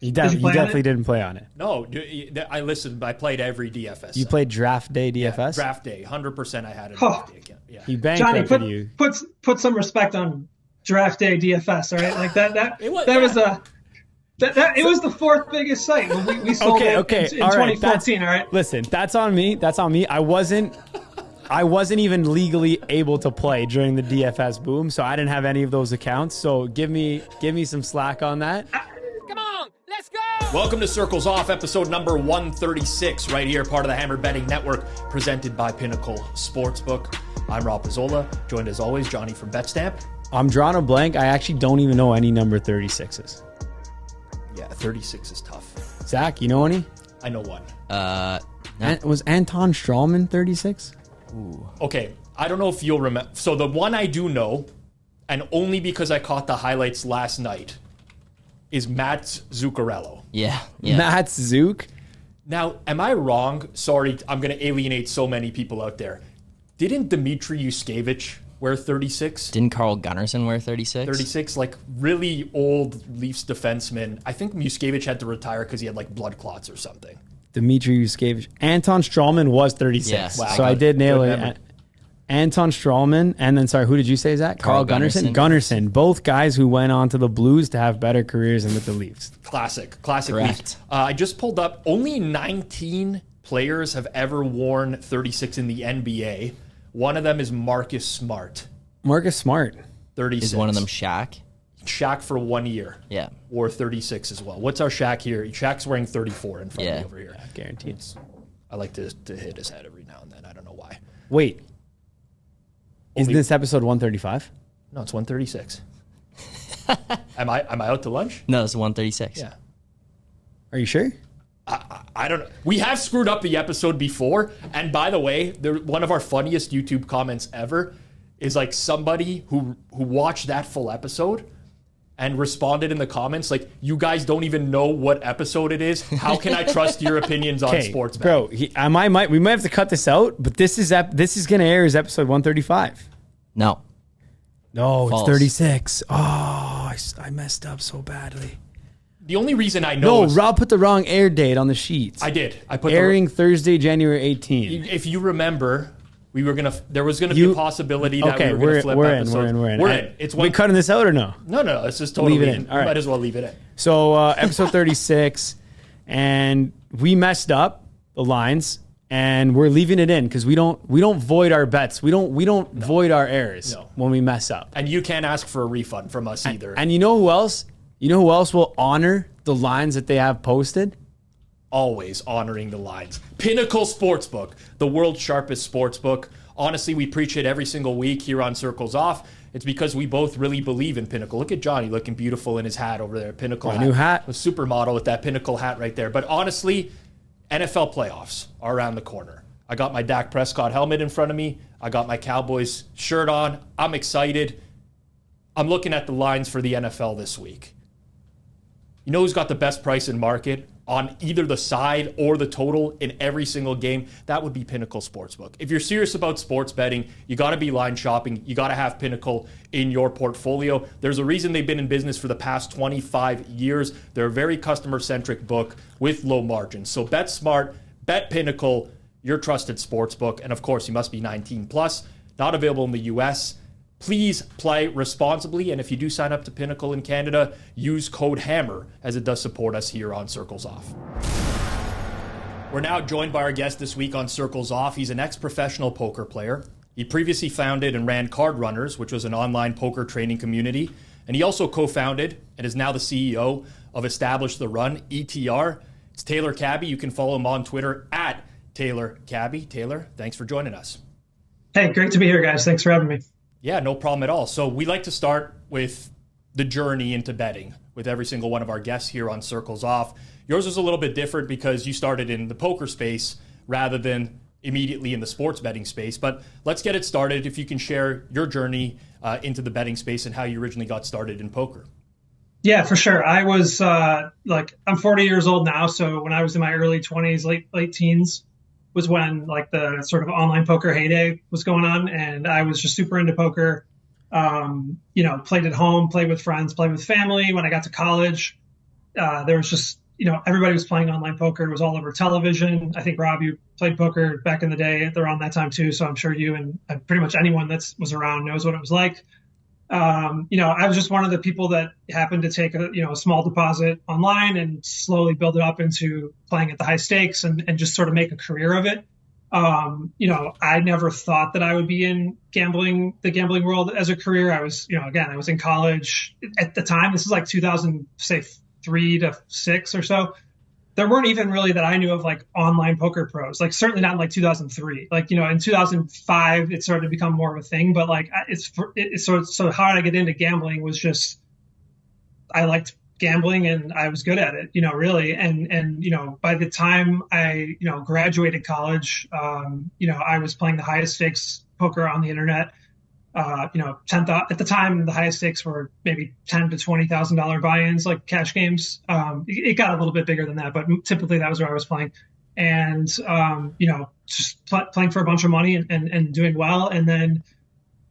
You Did you play on definitely it? didn't play on it. No, I listened. I played every DFS. You played draft day DFS? Yeah, draft day. 100% I had a Oh. draft day account. Yeah. He Johnny, bankrupted you. put some respect on draft day DFS, all right? Like It was- it was the fourth biggest site when we sold it in All right, 2014, all right? Listen, that's on me. That's on me. I wasn't even legally able to play during the DFS boom, so I didn't have any of those accounts. So give me some slack on that. Come on, let's go! Welcome to Circles Off, episode number 136, right here, part of the Hammer Betting Network, presented by Pinnacle Sportsbook. I'm Rob Pizzola, joined as always, Johnny from Betstamp. I'm drawing a blank. I actually don't even know any number 36s. Yeah, 36 is tough. Zach, you know any? I know one. Was Anton Strawman 36? Okay, I don't know if you'll remember. So the one I do know, and only because I caught the highlights last night, is Matt Zuccarello. Yeah. Matt Zook? Now, am I wrong? Sorry, I'm going to alienate so many people out there. Didn't Dmitry Yushkevich wear 36? Didn't Carl Gunnarsson wear 36? 36, like really old Leafs defenseman. I think Yushkevich had to retire because he had like blood clots or something. Dmitry Yushkevich. Anton Strawman was 36. Yes. Wow. So I did nail Good it. memory. Anton Strawman, and then, sorry, who did you say, Zach? Carl Gunnarsson? Gunnarsson. Gunnarsson. Both guys who went on to the Blues to have better careers than with the Leafs. Classic Correct. Leafs. I just pulled up, only 19 players have ever worn 36 in the NBA. One of them is Marcus Smart, Marcus Smart. 36. Is one of them Shaq? Shaq for 1 year. Yeah. Wore 36 as well. What's our Shaq here? Shaq's wearing 34 in front of Yeah. me over here. Guaranteed. I like to hit his head every now and then. I don't know why. Wait. Is Only- this episode 135? No, it's 136. Am I out to lunch? No, it's 136. Yeah. Are you sure? I don't know. We have screwed up the episode before. And by the way, one of our funniest YouTube comments ever is like somebody who watched that full episode and responded in the comments like, you guys don't even know what episode it is. How can I trust your opinions on sports betting? Bro, we might have to cut this out, but this is going to air as episode 135. No. No, False. it's 36. Oh, I messed up so badly. The only reason I know No, is Rob put the wrong air date on the sheets. I did. I put Airing Thursday, January 18th. If you remember, there was gonna be a possibility that we were gonna flip episodes. We're in. It's we cutting this out or no? No. It's just totally Leave it in. All right. Might as well leave it in. So episode 36, and we messed up the lines, and we're leaving it in because we don't void our bets. We don't void our errors when we mess up. And you can't ask for a refund from us either. And you know who else? You know who else will honor the lines that they have posted? Always honoring the lines. Pinnacle Sportsbook, the world's sharpest sportsbook. Honestly, we preach it every single week here on Circles Off. It's because we both really believe in Pinnacle. Look at Johnny looking beautiful in his hat over there. Pinnacle My new hat. A supermodel with that Pinnacle hat right there. But honestly, NFL playoffs are around the corner. I got my Dak Prescott helmet in front of me. I got my Cowboys shirt on. I'm excited. I'm looking at the lines for the NFL this week. You know who's got the best price in market on either the side or the total in every single game? That would be Pinnacle Sportsbook. If you're serious about sports betting, you got to be line shopping. You got to have Pinnacle in your portfolio. There's a reason they've been in business for the past 25 years. They're a very customer-centric book with low margins. So bet smart, bet Pinnacle, your trusted sportsbook. And of course, you must be 19 plus, not available in the US. Please play responsibly, and if you do sign up to Pinnacle in Canada, use code HAMMER as it does support us here on Circles Off. We're now joined by our guest this week on Circles Off. He's an ex-professional poker player. He previously founded and ran CardRunners, which was an online poker training community, and he also co-founded and is now the CEO of Establish the Run, ETR. It's Taylor Caby. You can follow him on Twitter at Taylor Caby. Taylor, thanks for joining us. Hey, great to be here, guys. Thanks for having me. Yeah, no problem at all. So we like to start with the journey into betting with every single one of our guests here on Circles Off. Yours is a little bit different because you started in the poker space rather than immediately in the sports betting space. But let's get it started. If you can share your journey into the betting space and how you originally got started in poker. Yeah, for sure. I was I'm 40 years old now. So when I was in my early 20s, late teens, was when like the sort of online poker heyday was going on. And I was just super into poker, played at home, played with friends, played with family. When I got to college, There was just, everybody was playing online poker. It was all over television. I think, Rob, you played poker back in the day around that time too. So I'm sure you and pretty much anyone that was around knows what it was like. I was just one of the people that happened to take a small deposit online and slowly build it up into playing at the high stakes and just sort of make a career of it. I never thought that I would be in the gambling world as a career. I was, again, I was in college at the time. This is like 2003 to 6 or so. There weren't even really that I knew of like online poker pros, like certainly not in like 2003, like, in 2005, it started to become more of a thing, but like so how did I get into gambling was just, I liked gambling and I was good at it, really. And by the time I, graduated college, I was playing the highest stakes poker on the internet. At the time, the highest stakes were maybe $10,000 to $20,000 buy-ins, like cash games. It got a little bit bigger than that, but typically that was where I was playing. And, just playing for a bunch of money and doing well. And then,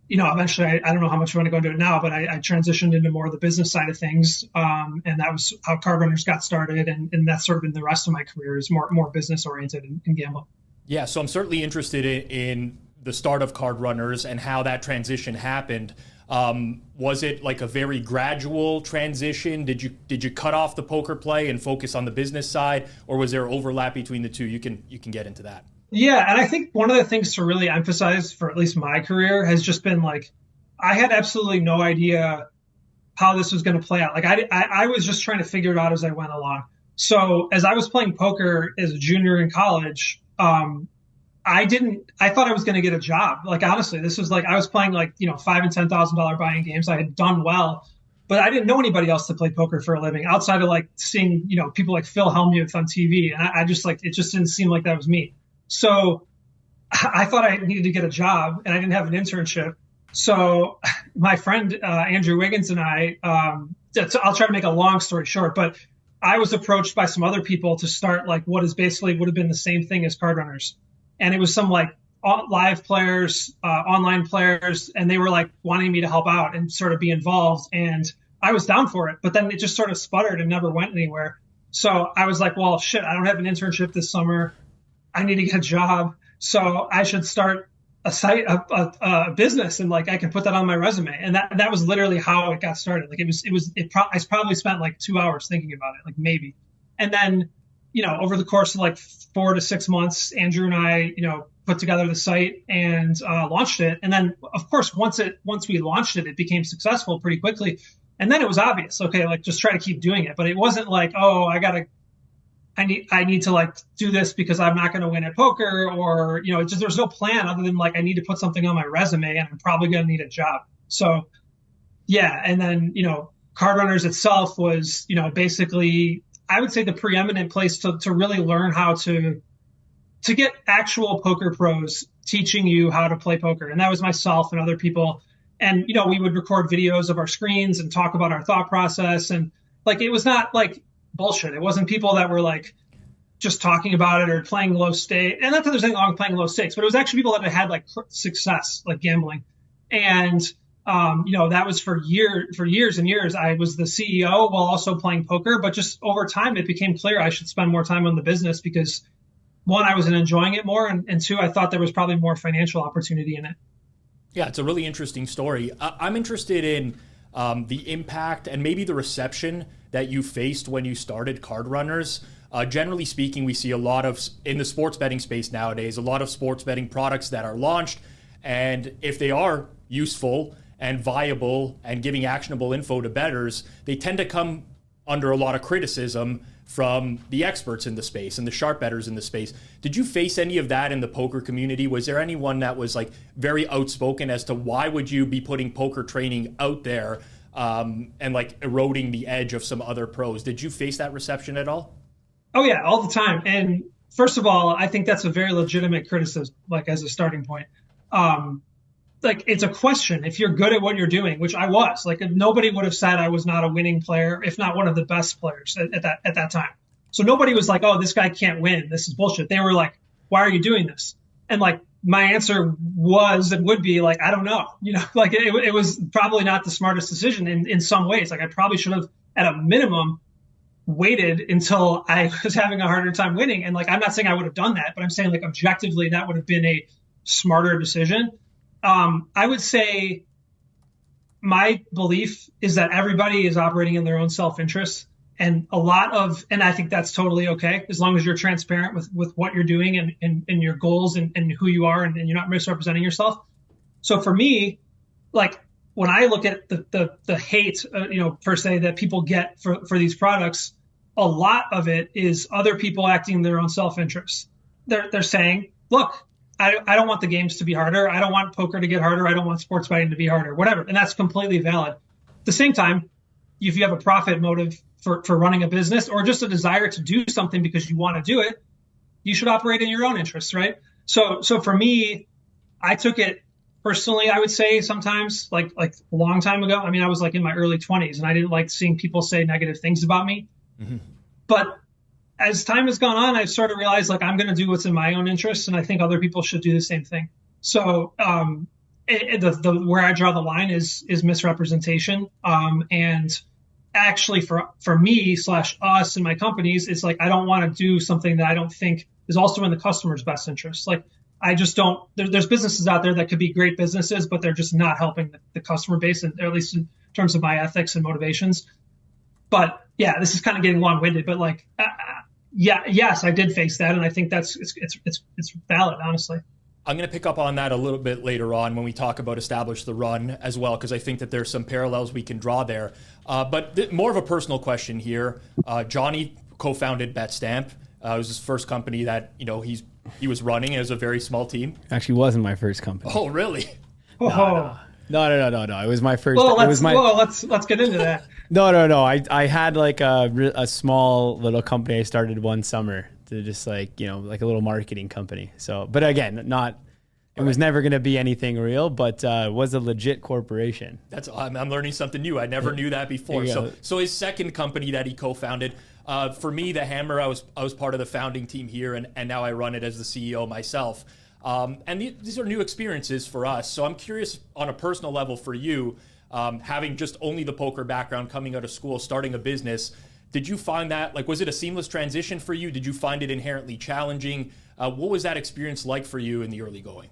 eventually, I don't know how much you want to go into it now, but I transitioned into more of the business side of things. And that was how CardRunners got started. And that's sort of been the rest of my career is more business oriented in gambling. Yeah. So I'm certainly interested in the start of CardRunners and how that transition happened. Was it like a very gradual transition? Did you cut off the poker play and focus on the business side, or was there overlap between the two? You can get into that. Yeah, and I think one of the things to really emphasize for at least my career has just been like, I had absolutely no idea how this was going to play out. Like I was just trying to figure it out as I went along. So as I was playing poker as a junior in college, I thought I was going to get a job. Like, honestly, this was like, I was playing like, $5,000 and $10,000 buy-in games. I had done well, but I didn't know anybody else that played poker for a living outside of like seeing, people like Phil Hellmuth on TV. And I just like, it just didn't seem like that was me. So I thought I needed to get a job and I didn't have an internship. So my friend, Andrew Wiggins and I, I'll try to make a long story short, but I was approached by some other people to start like what is basically would have been the same thing as CardRunners. And it was some like live players, online players, and they were like wanting me to help out and sort of be involved. And I was down for it, but then it just sort of sputtered and never went anywhere. So I was like, well, shit, I don't have an internship this summer. I need to get a job. So I should start a business and like I can put that on my resume. And that was literally how it got started. Like I probably spent like 2 hours thinking about it, like maybe. And then, over the course of like 4 to 6 months, Andrew and I, put together the site and launched it. And then, of course, once we launched it, it became successful pretty quickly. And then it was obvious, okay, like just try to keep doing it. But it wasn't like, oh, I need to like do this because I'm not going to win at poker, or, just there's no plan other than like I need to put something on my resume and I'm probably going to need a job. So, yeah. And then, CardRunners itself was, basically, I would say the preeminent place to really learn how to get actual poker pros teaching you how to play poker. And that was myself and other people. And, we would record videos of our screens and talk about our thought process. And like, it was not like bullshit. It wasn't people that were like just talking about it or playing low stakes. And not that there's anything wrong with playing low stakes, but it was actually people that had like success, like gambling. And, that was for years and years. I was the CEO while also playing poker, but just over time, it became clear I should spend more time on the business because one, I wasn't enjoying it more. And two, I thought there was probably more financial opportunity in it. Yeah, it's a really interesting story. I'm interested in the impact and maybe the reception that you faced when you started CardRunners. Generally speaking, we see a lot of, in the sports betting space nowadays, a lot of sports betting products that are launched. And if they are useful and viable and giving actionable info to bettors, they tend to come under a lot of criticism from the experts in the space and the sharp bettors in the space. Did you face any of that in the poker community? Was there anyone that was like very outspoken as to why would you be putting poker training out there and like eroding the edge of some other pros? Did you face that reception at all? Oh yeah, all the time. And first of all, I think that's a very legitimate criticism, like as a starting point. Like it's a question. If you're good at what you're doing, which I was, like nobody would have said I was not a winning player, if not one of the best players at that time. So nobody was like, oh, this guy can't win. This is bullshit. They were like, why are you doing this? And like my answer was and would be like, I don't know. Like it was probably not the smartest decision in some ways. Like I probably should have, at a minimum, waited until I was having a harder time winning. And like, I'm not saying I would have done that, but I'm saying like objectively, that would have been a smarter decision. I would say my belief is that everybody is operating in their own self-interest, and and I think that's totally okay, as long as you're transparent with what you're doing and your goals and who you are, and you're not misrepresenting yourself. So for me, like when I look at the hate, per se, that people get for these products, a lot of it is other people acting in their own self-interest. They're saying, look, I don't want the games to be harder. I don't want poker to get harder. I don't want sports betting to be harder, whatever. And that's completely valid. At the same time, if you have a profit motive for running a business, or just a desire to do something because you want to do it, you should operate in your own interests, right? So for me, I took it personally, I would say sometimes, like a long time ago. I mean, I was like in my early 20s, and I didn't like seeing people say negative things about me. Mm-hmm. But as time has gone on, I've sort of realized like I'm going to do what's in my own interests, and I think other people should do the same thing. So where I draw the line is misrepresentation. And actually for me / us and my companies, it's like I don't want to do something that I don't think is also in the customer's best interest. Like I just don't. There's businesses out there that could be great businesses, but they're just not helping the customer base, and at least in terms of my ethics and motivations. But yeah, this is kind of getting long-winded, but like. Yes, I did face that, and I think it's valid, honestly. I'm going to pick up on that a little bit later on when we talk about Establish the Run as well, because I think that there's some parallels we can draw there. But more of a personal question here. Johnny co-founded betstamp. It was his first company that he was running. It was a very small team. Actually, wasn't my first company. Oh, really? No. It was my first. Well, let's get into that. No. I had like a small little company I started one summer to just like a little marketing company. So, but again, it was never going to be anything real, but was a legit corporation. I'm learning something new. I never knew that before. So his second company that he co-founded, for me, the Hammer, I was part of the founding team here, and now I run it as the CEO myself. And these are new experiences for us. So I'm curious on a personal level for you, having just only the poker background, coming out of school, starting a business. Did you find that, was it a seamless transition for you? Did you find it inherently challenging? What was that experience like for you in the early going?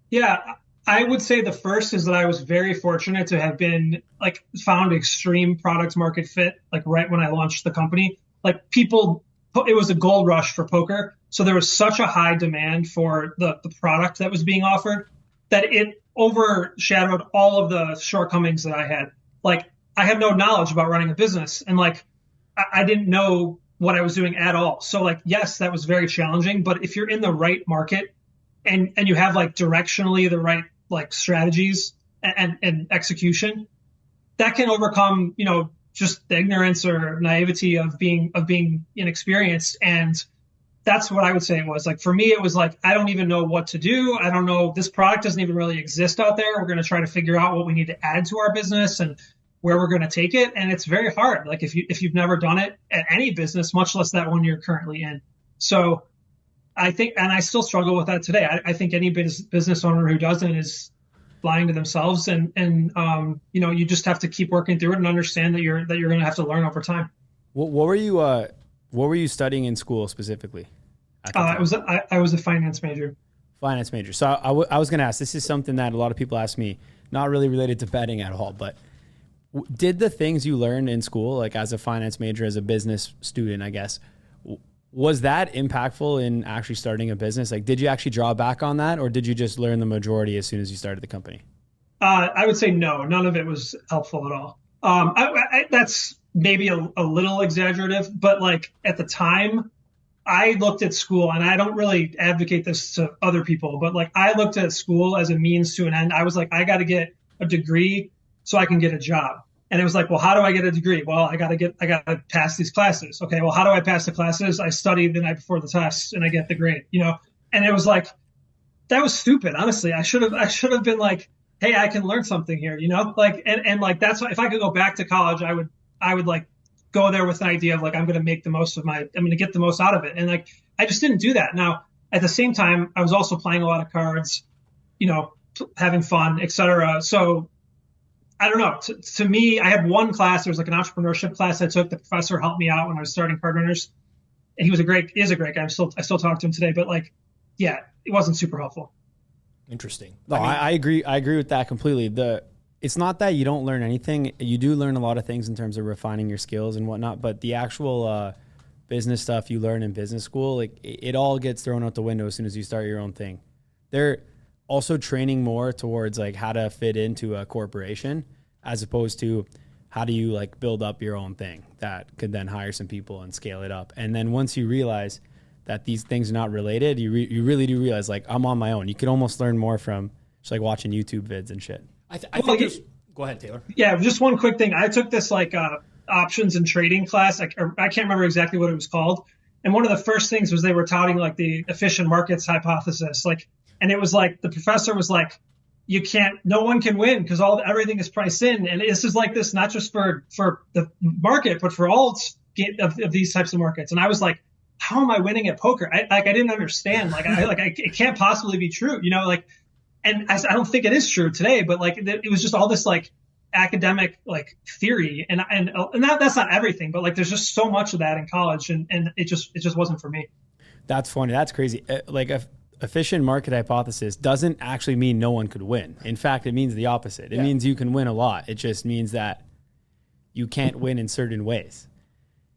Yeah, I would say the first is that I was very fortunate to have been found extreme product market fit, right when I launched the company. It was a gold rush for poker. So there was such a high demand for the product that was being offered that it overshadowed all of the shortcomings that I had. I had no knowledge about running a business, and I didn't know what I was doing at all. So yes, that was very challenging, but if you're in the right market and you have directionally the right strategies and execution, that can overcome, just the ignorance or naivety of being inexperienced. And that's what I would say it was. For me, it was I don't even know what to do. I don't know. This product doesn't even really exist out there. We're going to try to figure out what we need to add to our business and where we're going to take it. And it's very hard. If you've never done it at any business, much less that one you're currently in. So I think, and I still struggle with that today. I think any business owner who doesn't is lying to themselves. And you just have to keep working through it and understand that you're going to have to learn over time. What were you studying in school specifically? I was a finance major. Finance major. So I was going to ask, this is something that a lot of people ask me, not really related to betting at all, but did the things you learned in school, as a finance major, as a business student, I guess, was that impactful in actually starting a business? Did you actually draw back on that, or did you just learn the majority as soon as you started the company? I would say no, none of it was helpful at all. That's maybe a little exaggerative, but at the time, I looked at school, and I don't really advocate this to other people, but I looked at school as a means to an end. I was I got to get a degree so I can get a job. And it was well, how do I get a degree? Well, I got to pass these classes. Okay. Well, how do I pass the classes? I studied the night before the test and I get the grade, and it was that was stupid. Honestly, I should have been hey, I can learn something here, and that's why if I could go back to college, I would go there with an idea of I'm going to make the most of I'm going to get the most out of it. And I just didn't do that. Now, at the same time, I was also playing a lot of cards, having fun, etc. So I don't know. To me, I had one class. There was like an entrepreneurship class I took. The professor helped me out when I was starting CardRunners, and he is a great guy. I still talk to him today, but like, yeah, it wasn't super helpful. Interesting. No, I agree. I agree with that completely. It's not that you don't learn anything. You do learn a lot of things in terms of refining your skills and whatnot, but the actual business stuff you learn in business school, like it all gets thrown out the window as soon as you start your own thing. They're also training more towards like how to fit into a corporation as opposed to how do you like build up your own thing that could then hire some people and scale it up. And then once you realize that these things are not related, you really do realize like I'm on my own. You could almost learn more from just like watching YouTube vids and shit. I think go ahead, Taylor. Yeah, just one quick thing. I took this like options and trading class. I can't remember exactly what it was called. And one of the first things was they were touting like the efficient markets hypothesis. Like, and it was like the professor was like, no one can win because everything is priced in. And this is like this not just for the market, but for all of these types of markets. And I was like, how am I winning at poker? I didn't understand. It can't possibly be true, you know, like. And I don't think it is true today, but like it was just all this like academic like theory, and that's not everything, but like there's just so much of that in college, and it just wasn't for me. That's funny. That's crazy. Like a efficient market hypothesis doesn't actually mean no one could win. In fact, it means the opposite. It means you can win a lot. It just means that you can't win in certain ways.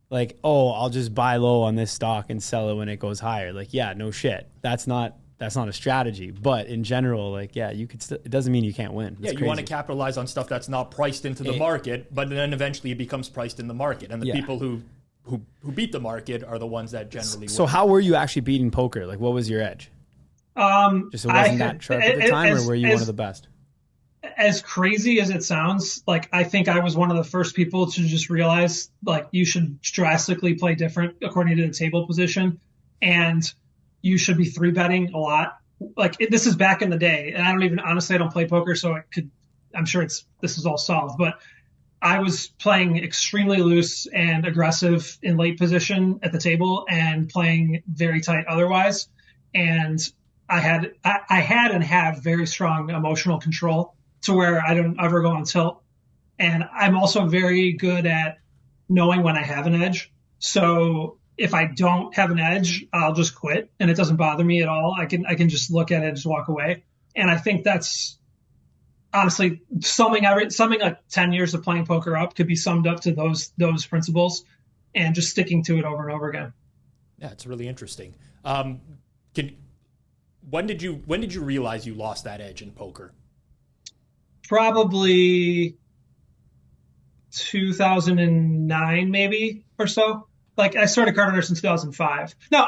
Like, oh, I'll just buy low on this stock and sell it when it goes higher. Like, yeah, no shit. That's not a strategy, but in general, like, yeah, you could it doesn't mean you can't win. That's you want to capitalize on stuff that's not priced into the market, but then eventually it becomes priced in the market. And the people who beat the market are the ones that generally win. So how were you actually beating poker? Like, what was your edge? Just it wasn't that sharp at the time, or were you one of the best? As crazy as it sounds, like, I think I was one of the first people to just realize, like, you should drastically play different according to the table position. And you should be 3-betting a lot. Like this is back in the day, and I don't play poker, so I'm sure this is all solved. But I was playing extremely loose and aggressive in late position at the table, and playing very tight otherwise. And I had and have very strong emotional control to where I don't ever go on tilt. And I'm also very good at knowing when I have an edge. So if I don't have an edge, I'll just quit, and it doesn't bother me at all. I can just look at it and just walk away. And I think that's honestly summing like 10 years of playing poker up could be summed up to those principles, and just sticking to it over and over again. Yeah, it's really interesting. When did you realize you lost that edge in poker? Probably 2009, maybe, or so. Like I started CardRunners in 2005. No,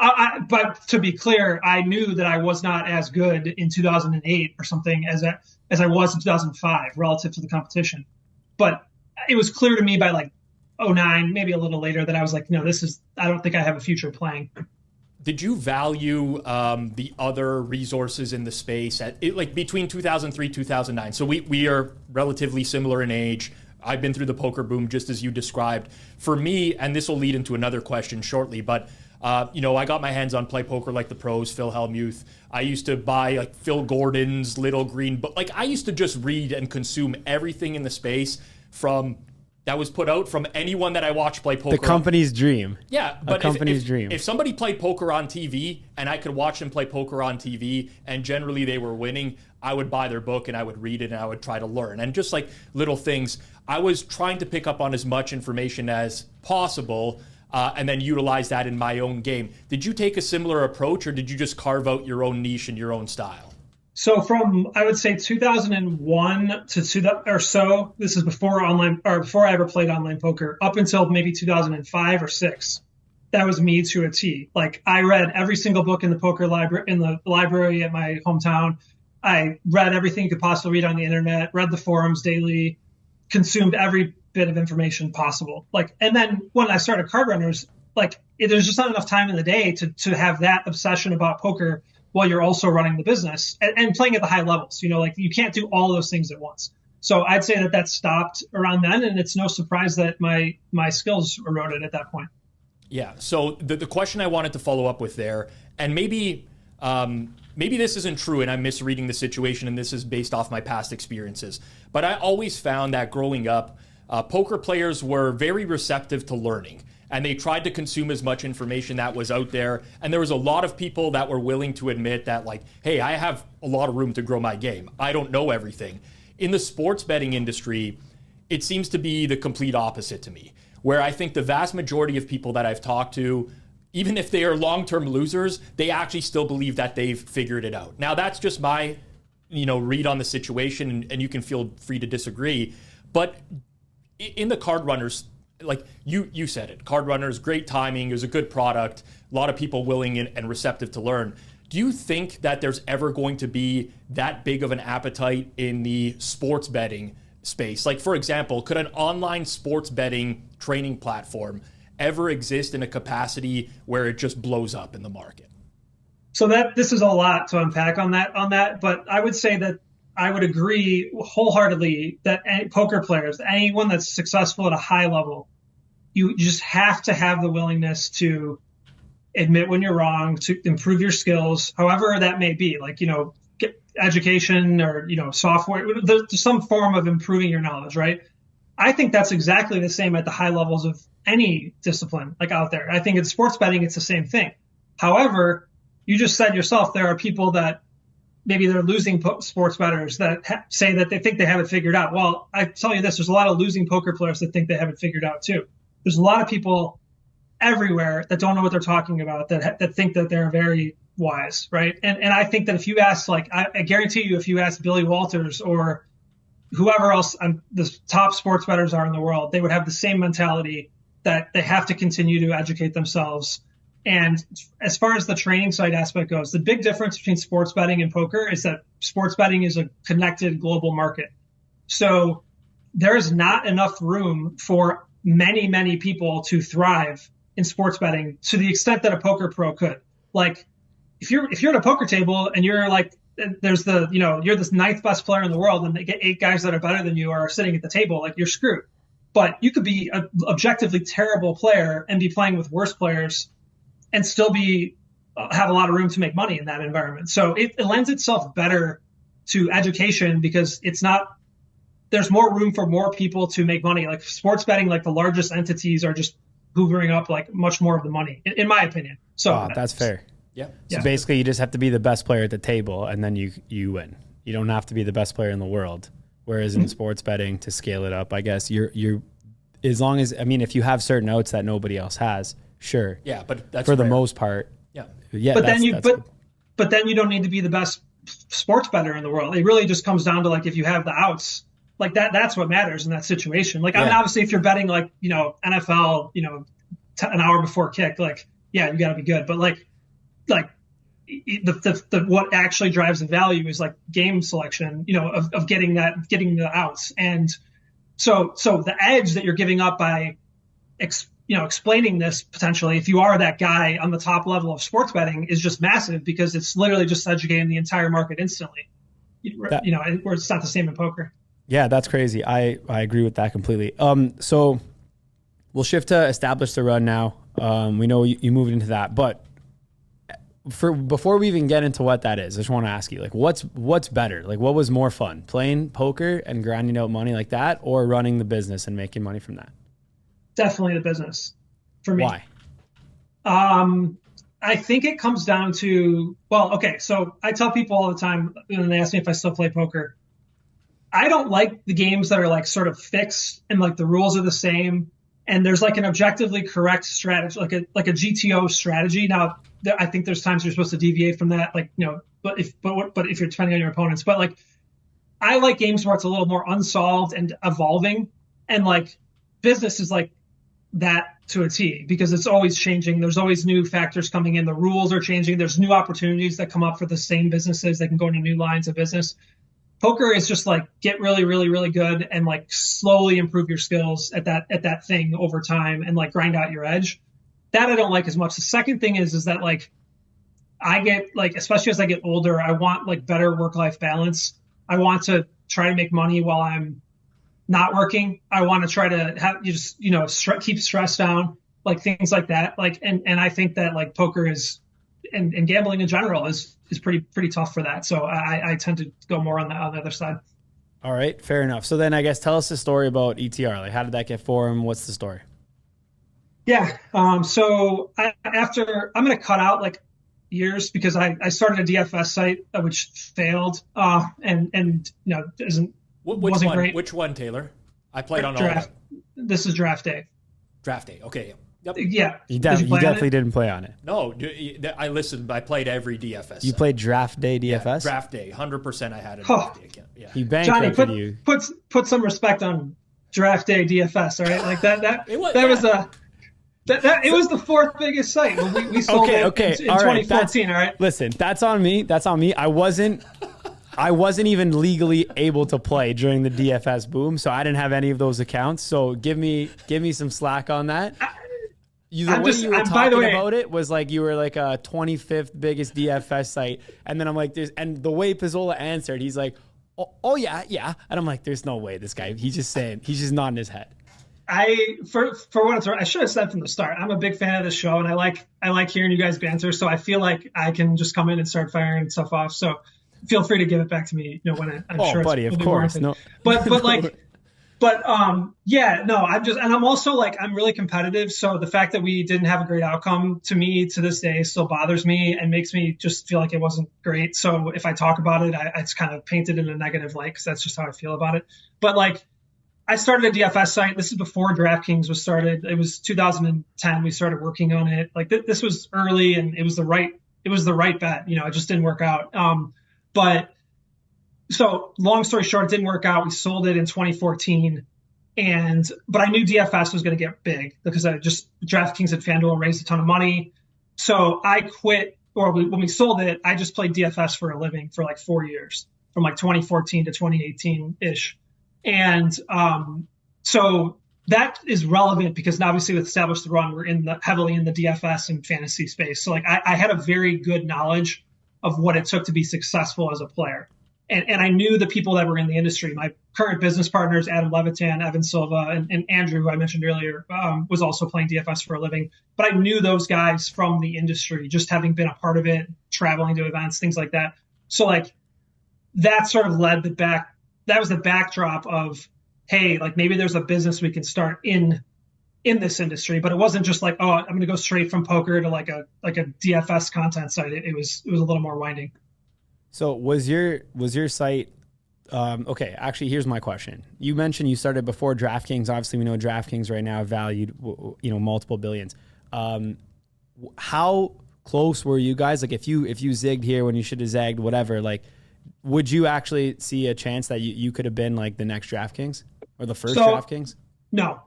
but to be clear, I knew that I was not as good in 2008 or something as I was in 2005 relative to the competition. But it was clear to me by like 2009, maybe a little later, that I was like, no, I don't think I have a future playing. Did you value the other resources in the space like between 2003, 2009? So we are relatively similar in age. I've been through the poker boom just as you described. For me, and this will lead into another question shortly, but I got my hands on Play Poker Like the Pros, Phil Hellmuth. I used to buy like Phil Gordon's Little Green Book. Like I used to just read and consume everything in the space that was put out from anyone that I watched play poker. The company's dream. Yeah, but dream. If somebody played poker on TV and I could watch them play poker on TV and generally they were winning, I would buy their book and I would read it and I would try to learn. And just like little things, I was trying to pick up on as much information as possible and then utilize that in my own game. Did you take a similar approach, or did you just carve out your own niche and your own style? So from, I would say 2001 or so, this is before I ever played online poker, up until maybe 2005 or 6. That was me to a T. Like I read every single book in the poker library, in the library at my hometown. I read everything you could possibly read on the internet, read the forums daily, consumed every bit of information possible. Like, and then when I started CardRunners, like there's just not enough time in the day to have that obsession about poker while you're also running the business and playing at the high levels. Like you can't do all those things at once. So I'd say that stopped around then, and it's no surprise that my skills eroded at that point. Yeah. So the question I wanted to follow up with there, and maybe Maybe this isn't true and I'm misreading the situation and this is based off my past experiences, but I always found that growing up, poker players were very receptive to learning and they tried to consume as much information that was out there. And there was a lot of people that were willing to admit that, like, hey, I have a lot of room to grow my game. I don't know everything. In the sports betting industry, it seems to be the complete opposite to me, where I think the vast majority of people that I've talked to, even if they are long-term losers, they actually still believe that they've figured it out. Now, that's just my, read on the situation, and you can feel free to disagree. But in the CardRunners, like you said it, CardRunners, great timing, it was a good product, a lot of people willing and receptive to learn. Do you think that there's ever going to be that big of an appetite in the sports betting space? Like, for example, could an online sports betting training platform ever exist in a capacity where it just blows up in the market? So this is a lot to unpack on that, but I would say that I would agree wholeheartedly that poker players, anyone that's successful at a high level, you just have to have the willingness to admit when you're wrong, to improve your skills, however that may be, like, get education or, software, there's some form of improving your knowledge, right? I think that's exactly the same at the high levels of any discipline like out there. I think in sports betting, it's the same thing. However, you just said yourself, there are people that maybe they're losing sports bettors that say that they think they have it figured out. Well, I tell you this, there's a lot of losing poker players that think they have it figured out too. There's a lot of people everywhere that don't know what they're talking about, that think that they're very wise, right? And I think that if you ask, like, I guarantee you, if you ask Billy Walters or whoever else the top sports bettors are in the world, they would have the same mentality that they have to continue to educate themselves. And as far as the training side aspect goes, the big difference between sports betting and poker is that sports betting is a connected global market. So there's not enough room for many, many people to thrive in sports betting to the extent that a poker pro could. Like, if you're at a poker table and you're like, there's you're this ninth best player in the world and they get 8 guys that are better than you are sitting at the table, like, you're screwed. But you could be an objectively terrible player and be playing with worse players and still have a lot of room to make money in that environment. So it lends itself better to education because there's more room for more people to make money. Like sports betting, like the largest entities are just hoovering up like much more of the money, in my opinion. So that's fair. Yeah. So basically you just have to be the best player at the table and then you win. You don't have to be the best player in the world. Whereas in sports betting, to scale it up, I guess you're as long as, if you have certain notes that nobody else has, sure. Yeah, but that's for the most part. Yeah. Yeah. But then you don't need to be the best sports bettor in the world. It really just comes down to, like, if you have the outs, like that's what matters in that situation. Like, obviously if you're betting like, NFL, an hour before kick, like, yeah, you gotta be good. But like the what actually drives the value is like game selection, of getting the outs. And so the edge that you're giving up by explaining this potentially, if you are that guy on the top level of sports betting, is just massive because it's literally just educating the entire market instantly. Where it's not the same in poker. Yeah, that's crazy. I agree with that completely. So we'll shift to establish the run now. We know you moved into that, but before we even get into what that is, I just want to ask you, like, what's better? Like, what was more fun, playing poker and grinding out money like that, or running the business and making money from that? Definitely the business for me. Why? I think it comes down to, so I tell people all the time when they ask me if I still play poker, I don't like the games that are like sort of fixed and like the rules are the same and there's like an objectively correct strategy, like a GTO strategy. Now, I think there's times you're supposed to deviate from that, like, but if you're depending on your opponents, but like, I like games where it's a little more unsolved and evolving, and like business is like that to a T because it's always changing. There's always new factors coming in. The rules are changing. There's new opportunities that come up for the same businesses. They can go into new lines of business. Poker is just like get really, really, really good and like slowly improve your skills at that thing over time and like grind out your edge. That I don't like as much. The second thing is that like I get like, especially as I get older, I want like better work-life balance. I want to try to make money while I'm not working. I want to try to have keep stress down, like things like that. Like, and I think that like poker is and gambling in general is pretty tough for that. So I tend to go more on the other side. All right, fair enough. So then I guess tell us the story about ETR. Like, how did that get formed? What's the story? Yeah. So after I'm going to cut out like years because I started a DFS site which failed and wasn't great. Which one, Taylor? I played on draft. all of them. This is draft day. Draft day. Okay. Yep. Yeah. You definitely didn't play on it. No, I listened. I played every DFS. You played draft day DFS? Yeah, draft day. 100% I had a draft day account. Yeah. He bankrupted Johnny, you. put some respect on draft day DFS, all right? Like that it was the fourth biggest site. We sold it in 2014, all right? Listen, that's on me. I wasn't even legally able to play during the DFS boom, so I didn't have any of those accounts. So give me some slack on that. The way you were talking about it was like you were like a 25th biggest DFS site, and then I'm like, and the way Pizzola answered, he's like, oh yeah, and I'm like, there's no way this guy. He's just nodding his head. For what it's worth, I should have said from the start, I'm a big fan of the show, and I like hearing you guys banter. So I feel like I can just come in and start firing stuff off. So feel free to give it back to me, when I'm sure. Oh, buddy, of course. No, I'm also like, I'm really competitive. So the fact that we didn't have a great outcome to me to this day still bothers me and makes me just feel like it wasn't great. So if I talk about it, it's kind of painted in a negative light because that's just how I feel about it. But like, I started a DFS site. This is before DraftKings was started. It was 2010. We started working on it. Like this was early and it was the right bet. It just didn't work out. So long story short, it didn't work out. We sold it in 2014. But I knew DFS was going to get big because DraftKings and FanDuel raised a ton of money. So I quit, when we sold it, I just played DFS for a living for like 4 years, from like 2014 to 2018-ish. And so that is relevant because obviously with Establish the Run, we're heavily in the DFS and fantasy space. So like I had a very good knowledge of what it took to be successful as a player. And I knew the people that were in the industry. My current business partners, Adam Levitan, Evan Silva, and Andrew, who I mentioned earlier, was also playing DFS for a living. But I knew those guys from the industry, just having been a part of it, traveling to events, things like that. So like that sort of that was the backdrop of, hey, like maybe there's a business we can start in this industry. But it wasn't just like, oh, I'm going to go straight from poker to like a DFS content site. It was a little more winding. So was your site okay? Actually, here's my question. You mentioned you started before DraftKings. Obviously, we know DraftKings right now valued multiple billions. How close were you guys? Like if you zigged here when you should have zagged, whatever. Like, would you actually see a chance that you could have been like the next DraftKings or the first DraftKings? No,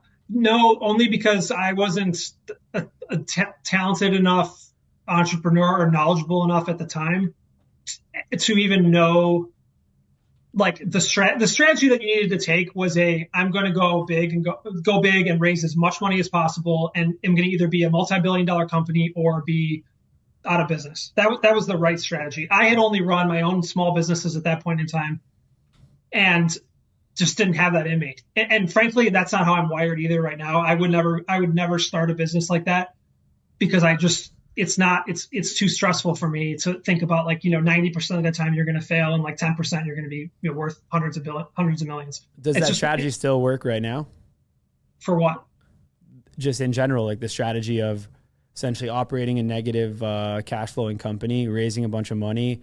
only because I wasn't a talented enough entrepreneur or knowledgeable enough at the time to even know, like the strategy that you needed to take was I'm going to go big and raise as much money as possible, and I'm going to either be a multi-billion-dollar company or be out of business. That was the right strategy. I had only run my own small businesses at that point in time, and just didn't have that in me. And frankly, that's not how I'm wired either right now. I would never start a business like that because it's too stressful for me to think about 90% of the time you're going to fail and like 10% you're going to be worth hundreds of millions. Does that strategy still work right now? For what? Just in general, like the strategy of essentially operating a negative cash flowing company, raising a bunch of money,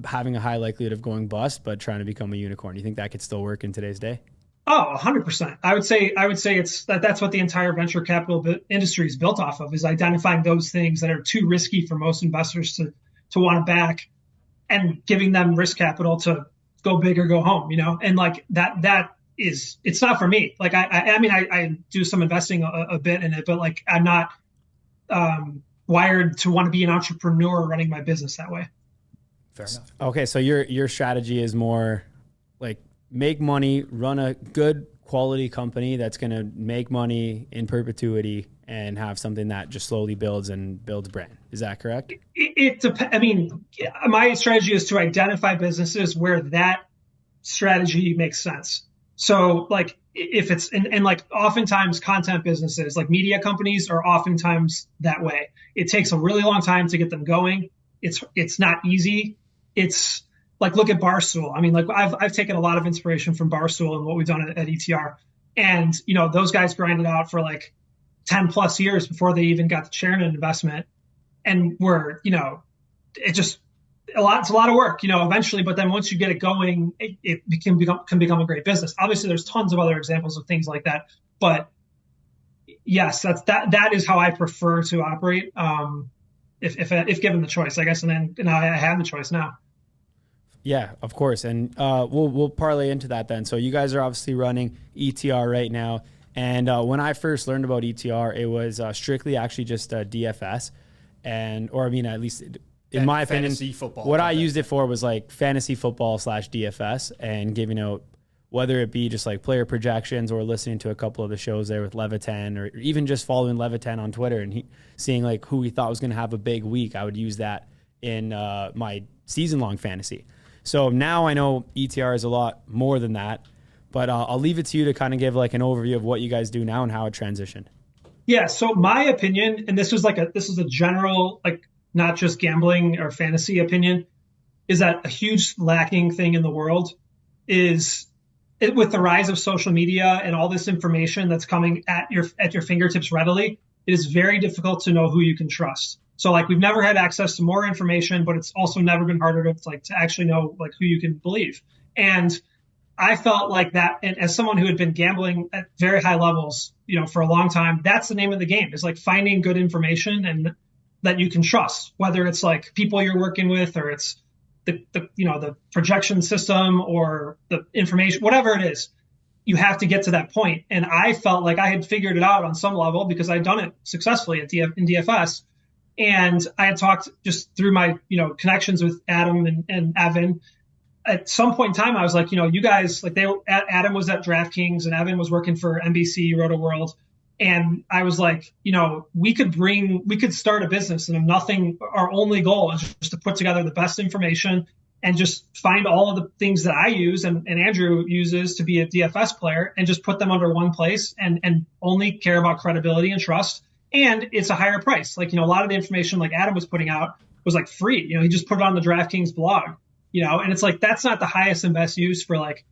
having a high likelihood of going bust, but trying to become a unicorn. Do you think that could still work in today's day? Oh, 100%. I would say that's what the entire venture capital industry is built off of, is identifying those things that are too risky for most investors to want to back and giving them risk capital to go big or go home, and like it's not for me. Like, I do some investing a bit in it, but like, I'm not wired to want to be an entrepreneur running my business that way. Fair enough. Okay. So your strategy is more like, make money, run a good quality company that's going to make money in perpetuity and have something that just slowly builds brand. Is that correct? It depends. I mean, my strategy is to identify businesses where that strategy makes sense. So like if it's, and like oftentimes content businesses, like media companies are oftentimes that way. It takes a really long time to get them going. It's not easy. It's like, look at Barstool. I mean, like I've taken a lot of inspiration from Barstool and what we've done at ETR. And, those guys grinded out for like 10 plus years before they even got the sharing investment. And it's a lot of work, eventually, but then once you get it going, it can become a great business. Obviously there's tons of other examples of things like that, but yes, that is how I prefer to operate. If given the choice, I guess, and I have the choice now. Yeah, of course. And we'll parlay into that then. So you guys are obviously running ETR right now. And when I first learned about ETR, it was strictly actually just DFS. At least in my opinion, football, what I used it for was like fantasy football / DFS and giving out, whether it be just like player projections or listening to a couple of the shows there with Levitan, or even just following Levitan on Twitter and seeing like who he thought was going to have a big week. I would use that in my season-long fantasy. So now I know ETR is a lot more than that, but I'll leave it to you to kind of give like an overview of what you guys do now and how it transitioned. Yeah. So my opinion, and this is a general, like not just gambling or fantasy opinion, is that a huge lacking thing in the world is with the rise of social media and all this information that's coming at your fingertips readily. It is very difficult to know who you can trust. So like we've never had access to more information, but it's also never been harder to actually know like who you can believe. And I felt like that, and as someone who had been gambling at very high levels, for a long time, that's the name of the game, is like finding good information and that you can trust, whether it's like people you're working with or it's the projection system or the information, whatever it is. You have to get to that point. And I felt like I had figured it out on some level because I'd done it successfully in DFS. And I had talked just through my, connections with Adam and Evan. At some point in time, I was like, you guys, like Adam was at DraftKings and Evan was working for NBC, Roto World. And I was like, we could start a business, and our only goal is just to put together the best information and just find all of the things that I use and Andrew uses to be a DFS player and just put them under one place and only care about credibility and trust. And it's a higher price. Like, a lot of the information like Adam was putting out was like free. He just put it on the DraftKings blog, and it's like, that's not the highest and best use for like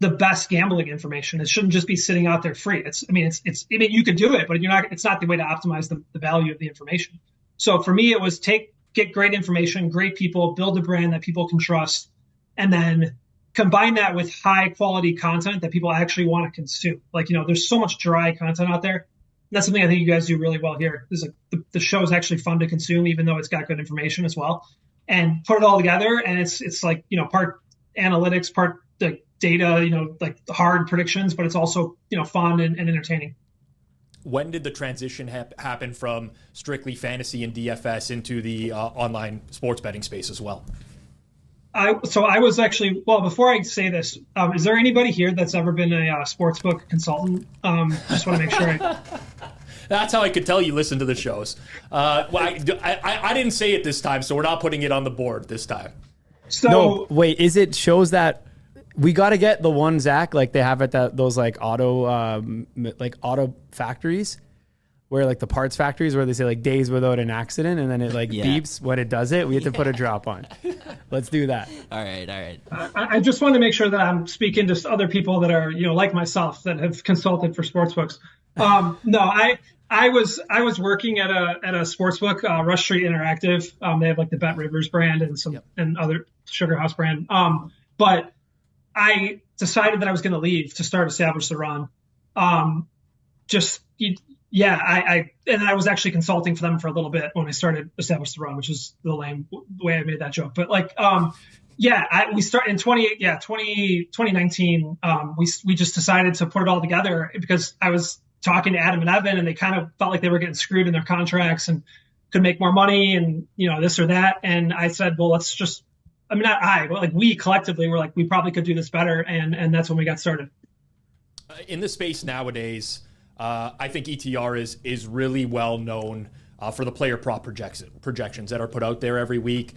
the best gambling information. It shouldn't just be sitting out there free. You could do it, but it's not the way to optimize the value of the information. So for me, it was get great information, great people, build a brand that people can trust, and then combine that with high quality content that people actually want to consume. Like, there's so much dry content out there. That's something I think you guys do really well here. Is like the show is actually fun to consume, even though it's got good information as well. And put it all together, and it's like, part analytics, part the data, like hard predictions, but it's also, fun and entertaining. When did the transition happen from strictly fantasy and DFS into the online sports betting space as well? I was actually, before I say this, is there anybody here that's ever been a sportsbook consultant? Just want to make sure. That's how I could tell you listen to the shows. I didn't say it this time, so we're not putting it on the board this time. So no, wait, is it shows that we got to get the one, Zach, like they have at those like auto factories where like the parts factories where they say like days without an accident and then it like beeps when it does it. We have to put a drop on. Let's do that. All right. I just want to make sure that I'm speaking to other people that are, like myself, that have consulted for sportsbooks. No, I was working at a sportsbook, Rush Street Interactive. They have like the Bet Rivers brand and and other Sugar House brand. But I decided that I was going to leave to start Establish the Run. I was actually consulting for them for a little bit when I started Establish the Run, which is the lame way I made that joke. But like, we started in 2019. We just decided to put it all together because I was talking to Adam and Evan, and they kind of felt like they were getting screwed in their contracts and could make more money and, this or that. And I said, well, let's just, but like we collectively were like, we probably could do this better. And that's when we got started. In the space nowadays, I think ETR is really well known for the player prop projections that are put out there every week.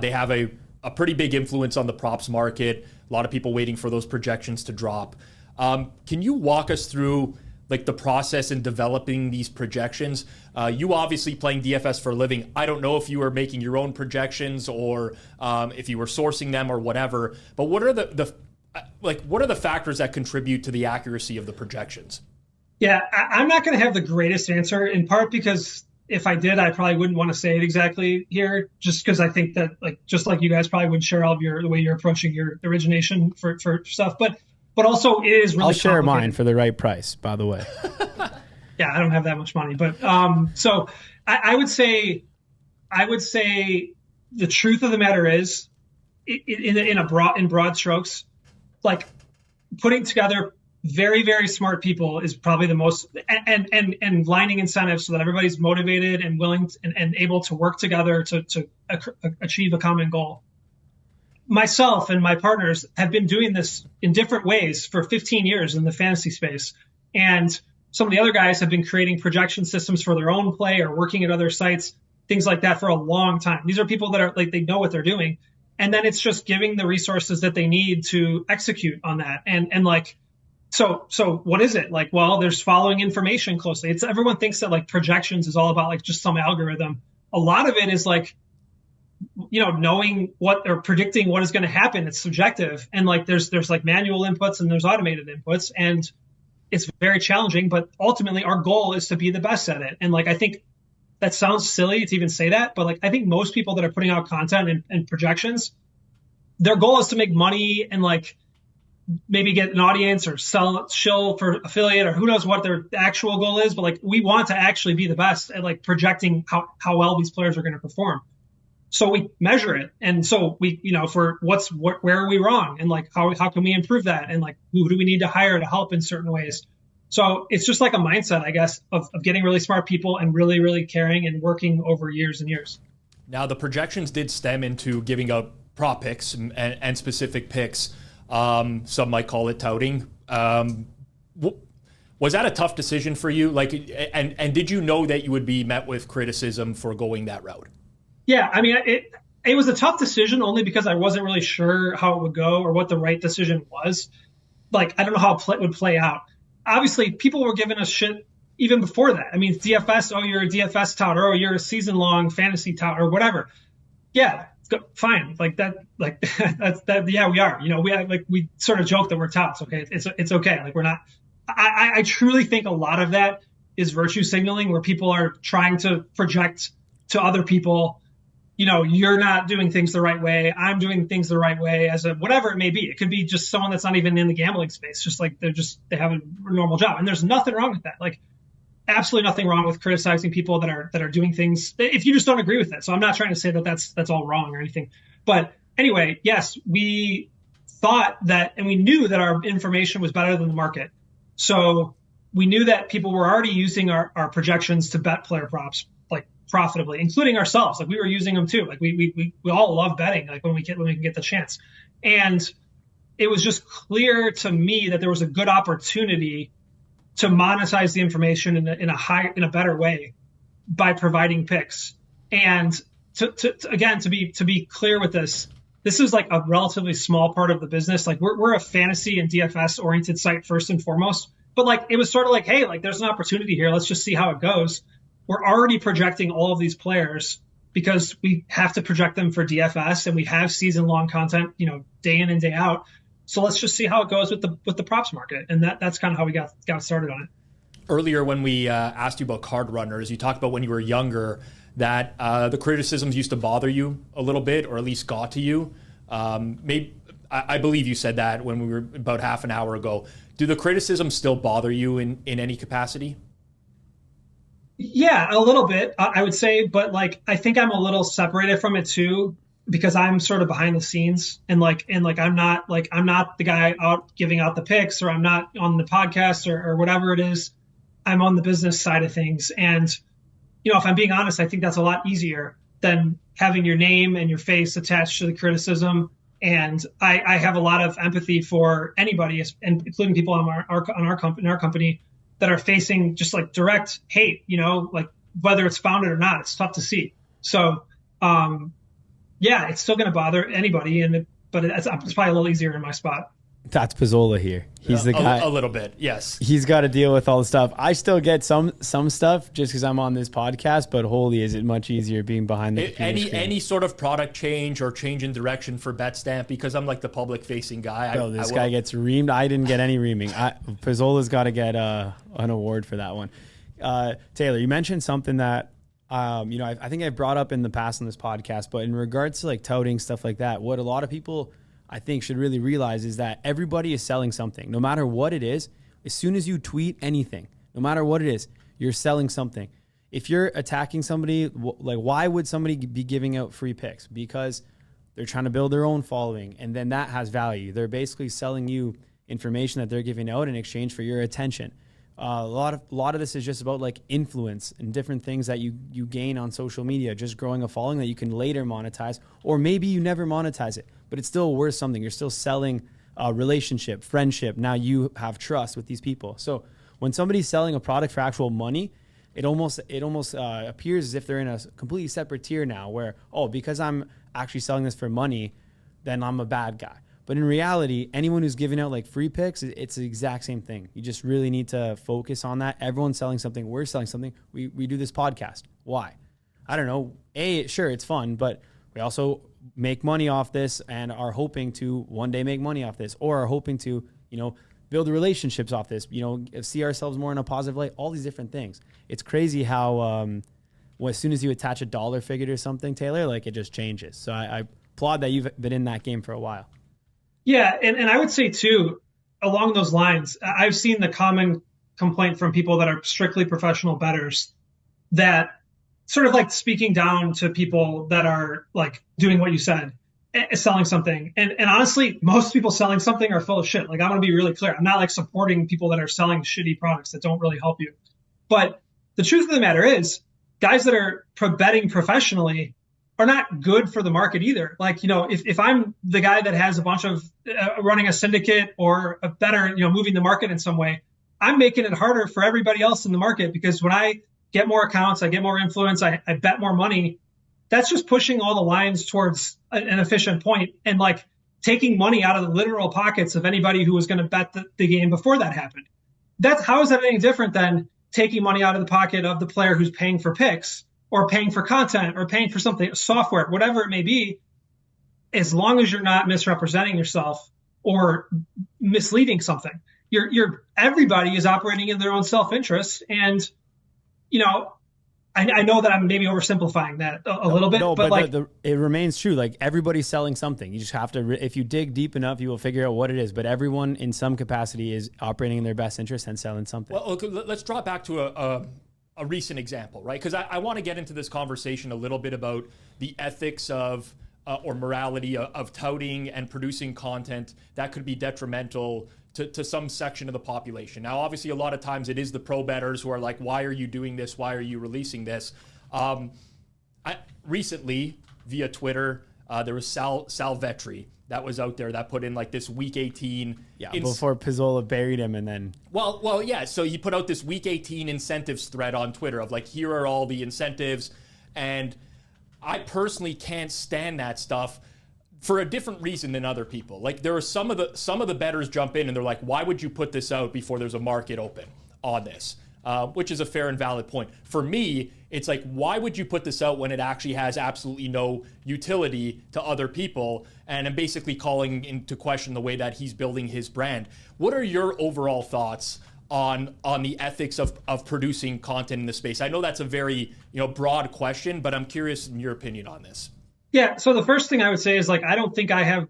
They have a pretty big influence on the props market. A lot of people waiting for those projections to drop. Can you walk us through like the process in developing these projections? You obviously playing DFS for a living. I don't know if you were making your own projections or if you were sourcing them or whatever, but what are what are the factors that contribute to the accuracy of the projections? Yeah, I'm not going to have the greatest answer, in part because if I did, I probably wouldn't want to say it exactly here, just because I think that, like, just like you guys probably would share all of the way you're approaching your origination for stuff, but also it is really. I'll share mine for the right price, by the way. Yeah, I don't have that much money, but so I would say the truth of the matter is, in broad strokes, like, putting together very, very smart people is probably the most, and lining incentives so that everybody's motivated and willing and able to work together to achieve a common goal. Myself and my partners have been doing this in different ways for 15 years in the fantasy space. And some of the other guys have been creating projection systems for their own play or working at other sites, things like that, for a long time. These are people that are like, they know what they're doing. And then it's just giving the resources that they need to execute on that. And like, so what is it? Like, well, there's following information closely. Everyone thinks that, like, projections is all about, like, just some algorithm. A lot of it is, like, knowing what or predicting what is going to happen. It's subjective. And, like, there's like manual inputs and there's automated inputs, and it's very challenging, but ultimately our goal is to be the best at it. And, like, I think that sounds silly to even say that, but, like, I think most people that are putting out content and projections, their goal is to make money and, like, maybe get an audience or shill for affiliate, or who knows what their actual goal is. But, like, we want to actually be the best at, like, projecting how well these players are going to perform. So we measure it. And so we, for where are we wrong? And, like, how can we improve that? And, like, who do we need to hire to help in certain ways? So it's just like a mindset, I guess, of getting really smart people and really, really caring and working over years and years. Now, the projections did stem into giving out prop picks and specific picks. Some might call it touting. Was that a tough decision for you? Like, and did you know that you would be met with criticism for going that route? Yeah, I mean, it was a tough decision only because I wasn't really sure how it would go or what the right decision was. Like, I don't know how it would play out. Obviously, people were giving us shit even before that. I mean, DFS, oh, you're a DFS touter, oh, you're a season-long fantasy touter, or whatever. Yeah, fine. Like that, like that's that. Yeah, we are. We sort of joke that we're touts. Okay, it's okay. Like, we're not. I truly think a lot of that is virtue signaling, where people are trying to project to other people, you're not doing things the right way. I'm doing things the right way, as a whatever it may be. It could be just someone that's not even in the gambling space, just like they have a normal job, and there's nothing wrong with that. Like, absolutely nothing wrong with criticizing people that are doing things if you just don't agree with it. So I'm not trying to say that that's all wrong or anything. But anyway, yes, we thought that, and we knew that our information was better than the market. So we knew that people were already using our projections to bet player props, like, profitably, including ourselves. Like, we were using them too. Like, we all love betting, like, when we can get the chance. And it was just clear to me that there was a good opportunity to monetize the information in a better way by providing picks. And to be clear with this is like a relatively small part of the business. Like, we're a fantasy and DFS oriented site first and foremost, but, like, it was sort of like, hey, like, there's an opportunity here. Let's just see how it goes. We're already projecting all of these players because we have to project them for DFS, and we have season long content, day in and day out. So let's just see how it goes with the props market. And that's kind of how we got started on it. Earlier, when we asked you about CardRunners, you talked about when you were younger that the criticisms used to bother you a little bit, or at least got to you. Maybe I believe you said that when we were about half an hour ago. Do the criticisms still bother you in any capacity? Yeah, a little bit, I would say. But, like, I think I'm a little separated from it too, because I'm sort of behind the scenes, and I'm not the guy out giving out the picks, or I'm not on the podcast or whatever it is. I'm on the business side of things. And, if I'm being honest, I think that's a lot easier than having your name and your face attached to the criticism. And I have a lot of empathy for anybody, and including people on our company that are facing just, like, direct hate, like, whether it's founded or not. It's tough to see. So, yeah, it's still going to bother anybody, but it's probably a little easier in my spot. That's Pizzola here. He's the guy. A little bit, yes. He's got to deal with all the stuff. I still get some stuff just because I'm on this podcast, but holy, is it much easier being behind the computer screen. Any sort of product change or change in direction for betstamp, because I'm like the public-facing guy. This guy gets reamed. I didn't get any reaming. Pizzola's got to get an award for that one. Taylor, you mentioned something that I think I've brought up in the past on this podcast, but in regards to like touting, stuff like that, what a lot of people I think should really realize is that everybody is selling something, no matter what it is. As soon as you tweet anything, no matter what it is, you're selling something. If you're attacking somebody, like why would somebody be giving out free picks? Because they're trying to build their own following, and then that has value. They're basically selling you information that they're giving out in exchange for your attention. A lot of this is just about like influence and different things that you gain on social media, just growing a following that you can later monetize, or maybe you never monetize it, but it's still worth something. You're still selling a relationship, friendship. Now you have trust with these people. So when somebody's selling a product for actual money, it almost appears as if they're in a completely separate tier now where, because I'm actually selling this for money, then I'm a bad guy. But in reality, anyone who's giving out like free picks, it's the exact same thing. You just really need to focus on that. Everyone's selling something. We're selling something. We do this podcast. Why? I don't know. Sure, it's fun, but we also make money off this and are hoping to one day make money off this, or are hoping to, build relationships off this, see ourselves more in a positive light, all these different things. It's crazy how as soon as you attach a dollar figure to something, Taylor, like it just changes. So I applaud that you've been in that game for a while. Yeah, and I would say, too, along those lines, I've seen the common complaint from people that are strictly professional bettors that sort of like speaking down to people that are like doing what you said, selling something. And honestly, most people selling something are full of shit. Like, I want to be really clear. I'm not like supporting people that are selling shitty products that don't really help you. But the truth of the matter is, guys that are betting professionally are not good for the market either. Like, if I'm the guy that has a bunch of running a syndicate or a better, moving the market in some way, I'm making it harder for everybody else in the market, because when I get more accounts, I get more influence, I bet more money. That's just pushing all the lines towards an efficient point and like taking money out of the literal pockets of anybody who was going to bet the game before that happened. How is that any different than taking money out of the pocket of the player who's paying for picks, or paying for content, or paying for something, software, whatever it may be, as long as you're not misrepresenting yourself or misleading something. Everybody is operating in their own self-interest. And, I know that I'm maybe oversimplifying that a little bit, but like it remains true. Like everybody's selling something. You just have to, if you dig deep enough, you will figure out what it is. But everyone in some capacity is operating in their best interest and selling something. Well, okay, let's drop back to a recent example, right? Because I want to get into this conversation a little bit about the ethics of or morality of touting and producing content that could be detrimental to some section of the population. Now, obviously, a lot of times it is the pro bettors who are like, why are you doing this? Why are you releasing this? Recently, via Twitter, there was Sal Vetri that was out there that put in like this week 18. Yeah, before Pizzola buried him and then. Well, yeah. So he put out this week 18 incentives thread on Twitter of like, here are all the incentives. And I personally can't stand that stuff for a different reason than other people. Like there are some of the bettors jump in and they're like, why would you put this out before there's a market open on this? Which is a fair and valid point. For me, it's like, why would you put this out when it actually has absolutely no utility to other people? And I'm basically calling into question the way that he's building his brand. What are your overall thoughts on the ethics of producing content in the space? I know that's a very broad question, but I'm curious in your opinion on this. Yeah. So the first thing I would say is like, I don't think I have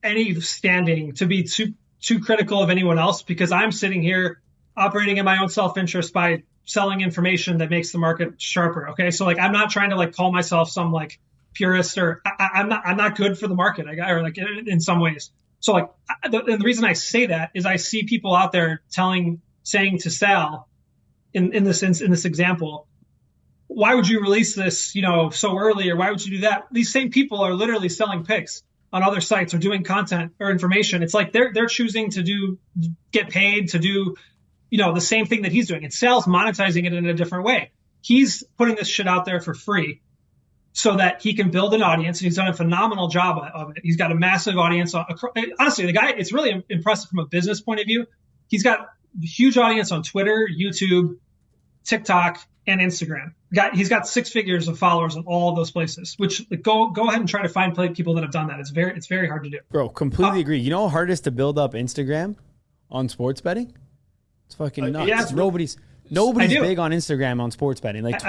any standing to be too critical of anyone else, because I'm sitting here operating in my own self-interest by selling information that makes the market sharper. Okay. So like, I'm not trying to like call myself some like purist, or I'm not good for the market, or like in some ways. So like, the reason I say that is I see people out there saying to Sal in this example, why would you release this, so early, or why would you do that? These same people are literally selling picks on other sites or doing content or information. It's like they're choosing to get paid to do, the same thing that he's doing. And Sal's monetizing it in a different way. He's putting this shit out there for free. so that he can build an audience. And he's done a phenomenal job of it. He's got a massive audience. Honestly, the guy, it's really impressive from a business point of view. He's got a huge audience on Twitter, YouTube, TikTok, and Instagram. He's got 6 figures of followers in all of those places, which go ahead and try to find people that have done that. It's very hard to do. Bro, completely agree. You know how hard it is to build up Instagram on sports betting? It's fucking nuts. Yeah, Nobody's big on Instagram on sports betting. Like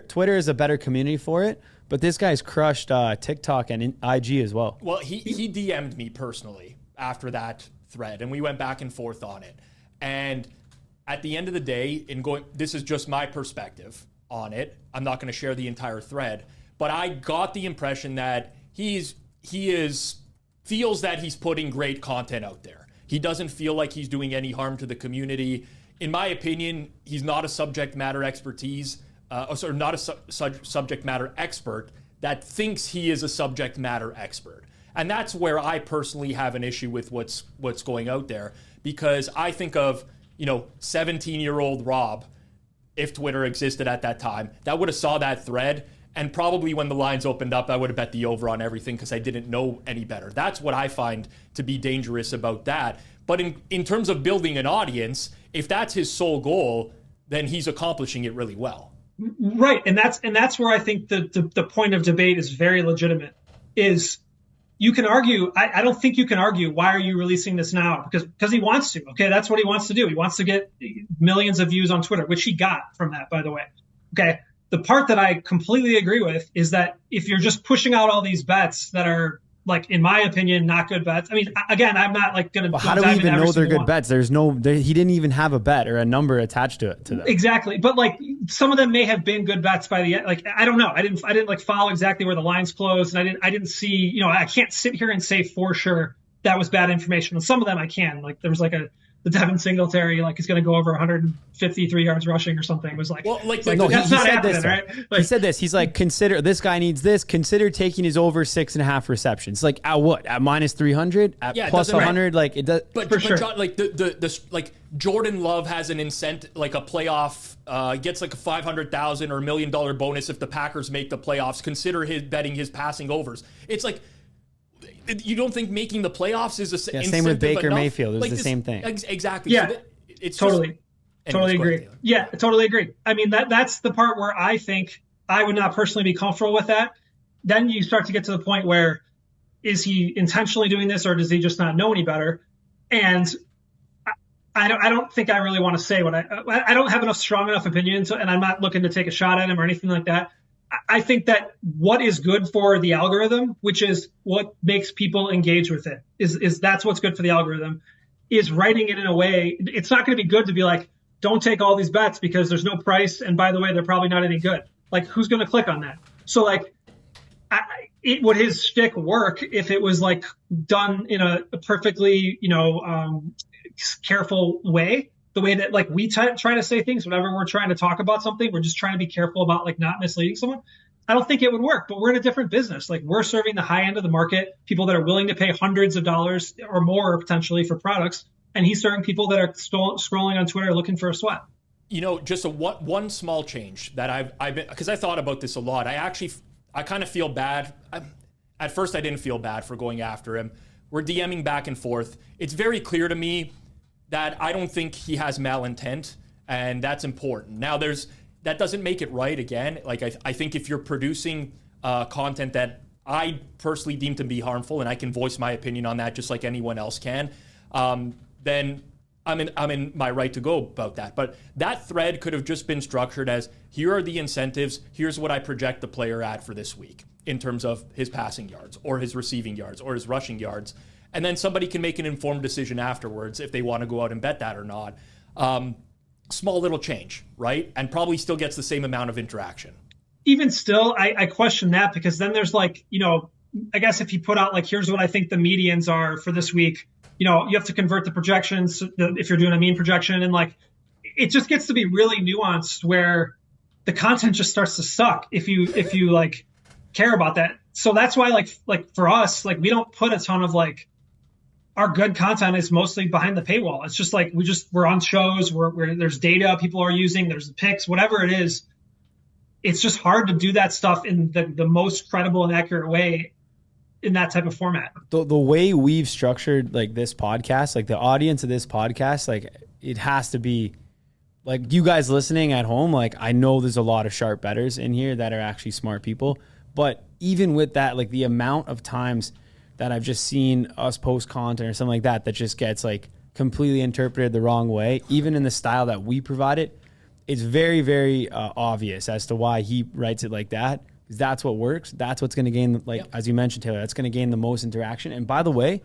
Twitter is a better community for it, but this guy's crushed TikTok and IG as well. Well, he DM'd me personally after that thread, and we went back and forth on it. And at the end of the day, this is just my perspective on it. I'm not going to share the entire thread, but I got the impression that he feels that he's putting great content out there. He doesn't feel like he's doing any harm to the community. In my opinion, he's not a subject matter not a subject matter expert that thinks he is a subject matter expert. And that's where I personally have an issue with what's going out there, because I think of 17-year-old Rob, if Twitter existed at that time, that would have saw that thread, and probably when the lines opened up, I would have bet the over on everything because I didn't know any better. That's what I find to be dangerous about that. But in terms of building an audience, if that's his sole goal, then he's accomplishing it really well. Right, and that's where I think the point of debate is very legitimate. Is you can argue. I don't think you can argue. Why are you releasing this now? Because he wants to. Okay, that's what he wants to do. He wants to get millions of views on Twitter, which he got from that, by the way. Okay, the part that I completely agree with is that if you're just pushing out all these bets that are, like, in my opinion, not good bets. I mean, again, I'm not like going to. How do we even know they're good bets? He didn't even have a bet or a number attached to them. Exactly, but like some of them may have been good bets by the end. Like, I don't know. I didn't like follow exactly where the lines closed, and I didn't see. I can't sit here and say for sure that was bad information. And some of them I can. Like there was like the Devin Singletary, like, he's going to go over 153 yards rushing or something. It was like, well, that's not happening, right? Like, he said this. He's like, this guy needs this. Consider taking his over 6.5 receptions. Like at what? At minus 300? At plus 100? Like it does. But for sure. John, like like Jordan Love has an incentive, like a playoff, gets like a $500,000 or $1 million bonus if the Packers make the playoffs. Consider betting his passing overs. It's like, you don't think making the playoffs is same with Baker Mayfield. It was the same thing. Exactly. Yeah, so it's totally agree. Yeah, totally agree. I mean, that's the part where I think I would not personally be comfortable with that. Then you start to get to the point where, is he intentionally doing this or does he just not know any better? And I don't think I really want to say what I don't have enough strong enough opinions, and I'm not looking to take a shot at him or anything like that. I think that what is good for the algorithm, which is what makes people engage with it, is that's what's good for the algorithm, is writing it in a way. It's not going to be good to be like, don't take all these bets because there's no price, and by the way, they're probably not any good. Like, who's going to click on that? So like, would his shtick work if it was like done in a perfectly careful way? The way that like we try to say things whenever we're trying to talk about something, we're just trying to be careful about like not misleading someone. I don't think it would work, but we're in a different business. Like, we're serving the high end of the market, people that are willing to pay hundreds of dollars or more potentially for products. And he's serving people that are scrolling on Twitter looking for a sweat. Just one small change that I've been, because I thought about this a lot. I kind of feel bad. At first I didn't feel bad for going after him. We're DMing back and forth. It's very clear to me that I don't think he has malintent, and that's important. Now, that doesn't make it right. Again, like I think if you're producing content that I personally deem to be harmful, and I can voice my opinion on that just like anyone else can, then I'm in my right to go about that. But that thread could have just been structured as, here are the incentives, here's what I project the player at for this week in terms of his passing yards or his receiving yards or his rushing yards. And then somebody can make an informed decision afterwards if they want to go out and bet that or not. Small little change, right? And probably still gets the same amount of interaction. Even still, I question that, because then there's like, I guess if you put out like, here's what I think the medians are for this week, you have to convert the projections if you're doing a mean projection. And like, it just gets to be really nuanced where the content just starts to suck if you like care about that. So that's why like for us, like, we don't put a ton of like, our good content is mostly behind the paywall. It's just like, we're on shows where there's data people are using, there's the picks, whatever it is. it's just hard to do that stuff in the most credible and accurate way in that type of format. The way we've structured like this podcast, like the audience of this podcast, like it has to be like you guys listening at home. Like I know there's a lot of sharp bettors in here that are actually smart people, but even with that, like the amount of times that I've just seen us post content or something like that just gets like completely interpreted the wrong way, even in the style that we provide it, it's very, very obvious as to why he writes it like that. Because that's what works. That's what's going to gain, like, as you mentioned, Taylor, that's going to gain the most interaction. And by the way,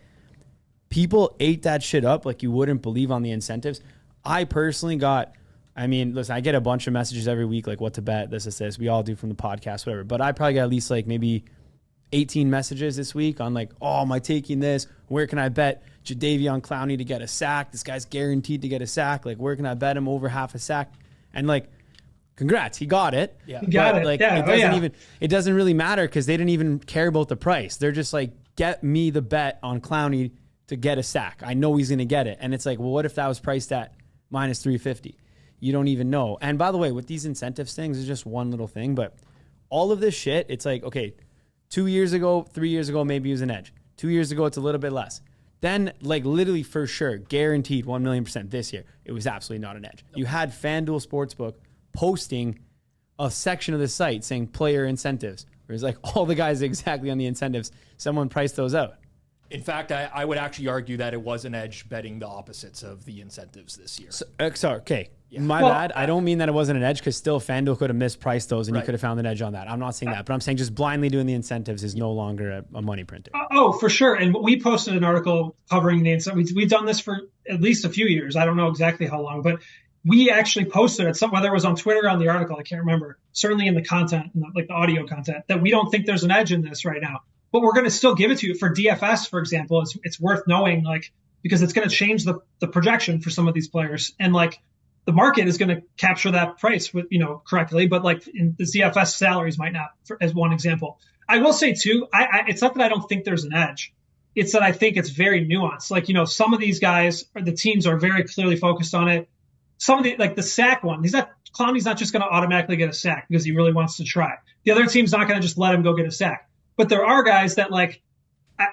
people ate that shit up like you wouldn't believe on the incentives. I personally got, I mean, listen, I get a bunch of messages every week, like what to bet, this. We all do from the podcast, whatever. But I probably got at least like maybe 18 messages this week on like, oh, am I taking this? Where can I bet Jadeveon Clowney to get a sack? This guy's guaranteed to get a sack. Like, where can I bet him over half a sack? And like, congrats, he got it. Yeah, he got it. Like, yeah. It doesn't really matter because they didn't even care about the price. They're just like, get me the bet on Clowney to get a sack. I know he's going to get it. And it's like, well, what if that was priced at minus 350? You don't even know. And by the way, with these incentives things, it's just one little thing. But all of this shit, it's like, okay, 2 years ago, 3 years ago, maybe it was an edge. 2 years ago, it's a little bit less. Then, like, literally for sure, guaranteed 1,000,000% this year, it was absolutely not an edge. You had FanDuel Sportsbook posting a section of the site saying player incentives. Where it's like all the guys exactly on the incentives, someone priced those out. In fact, I would actually argue that it was an edge betting the opposites of the incentives this year. Sorry, okay. Yeah. My bad. I don't mean that it wasn't an edge because still FanDuel could have mispriced those and you could have found an edge on that. I'm not saying that, but I'm saying just blindly doing the incentives is no longer a money printer. Oh, for sure. And we posted an article covering the incentives. We've done this for at least a few years. I don't know exactly how long, but we actually posted it, whether it was on Twitter or on the article, I can't remember, certainly in the content, like the audio content, that we don't think there's an edge in this right now. But we're going to still give it to you. For DFS, for example, it's worth knowing, like, because it's going to change the projection for some of these players. And like the market is going to capture that price with, correctly. But like in the DFS salaries might not, as one example. I will say too, it's not that I don't think there's an edge. It's that I think it's very nuanced. Like, some of these guys, or the teams are very clearly focused on it. Some of the sack one, Clowney's not just going to automatically get a sack because he really wants to try. The other team's not going to just let him go get a sack. But there are guys that, like,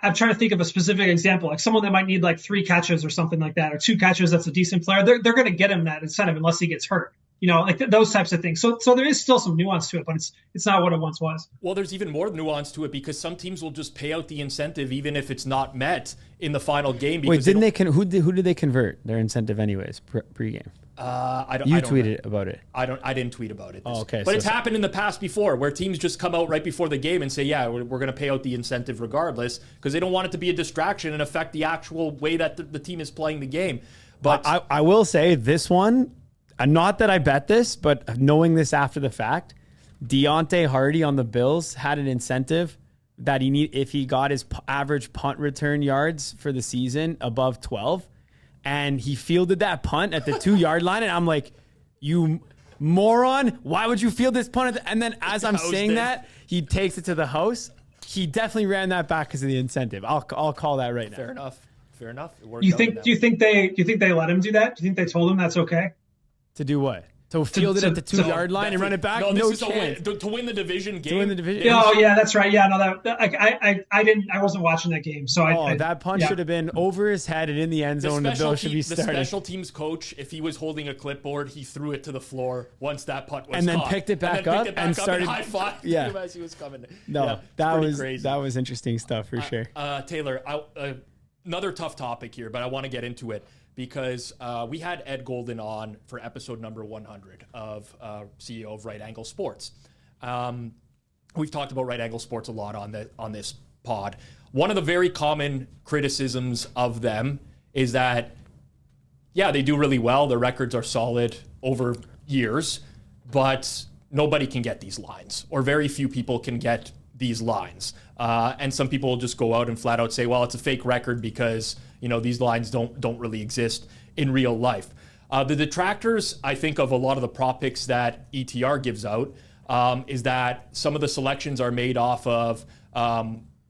I'm trying to think of a specific example, like someone that might need like 3 catches or something like that, or 2 catches. That's a decent player. They're going to get him that incentive unless he gets hurt. Like those types of things. So there is still some nuance to it, but it's not what it once was. Well, there's even more nuance to it because some teams will just pay out the incentive even if it's not met in the final game. Wait, who did they convert their incentive anyways pregame? You tweeted about it. I didn't tweet about it. Okay. But it's happened in the past before where teams just come out right before the game and say, yeah, we're going to pay out the incentive regardless because they don't want it to be a distraction and affect the actual way that the team is playing the game. But I will say this one, not that I bet this, but knowing this after the fact, Deontay Hardy on the Bills had an incentive that if he got his average punt return yards for the season above 12, and he fielded that punt at the 2-yard line, and I'm like, you moron, why would you field this punt? And then as I'm saying that, he takes it to the house. He definitely ran that back because of the incentive. I'll call that right now. Fair enough. It worked Do you think they let him do that? Do you think they told him that's okay? To do what? To field it at the 2-yard line and run it back? No chance. To win the division game. To win the division. Oh, yeah, that's right. Yeah, no, I wasn't watching that game. So that punt should have been over his head and in the end zone. The Bill should be started. The special teams coach, if he was holding a clipboard, he threw it to the floor once that punt was and then picked it back up and started high five as he was coming. No, that was crazy. That was interesting stuff for sure. Taylor, another tough topic here, but I want to get into it. Because we had Ed Golden on for episode number 100 of CEO of Right Angle Sports. We've talked about Right Angle Sports a lot on this pod. One of the very common criticisms of them is that, yeah, they do really well. Their records are solid over years, but nobody can get these lines, or very few people can get these lines. And some people will just go out and flat out say, well, it's a fake record because these lines don't really exist in real life. The detractors, I think, of a lot of the prop picks that ETR gives out is that some of the selections are made off of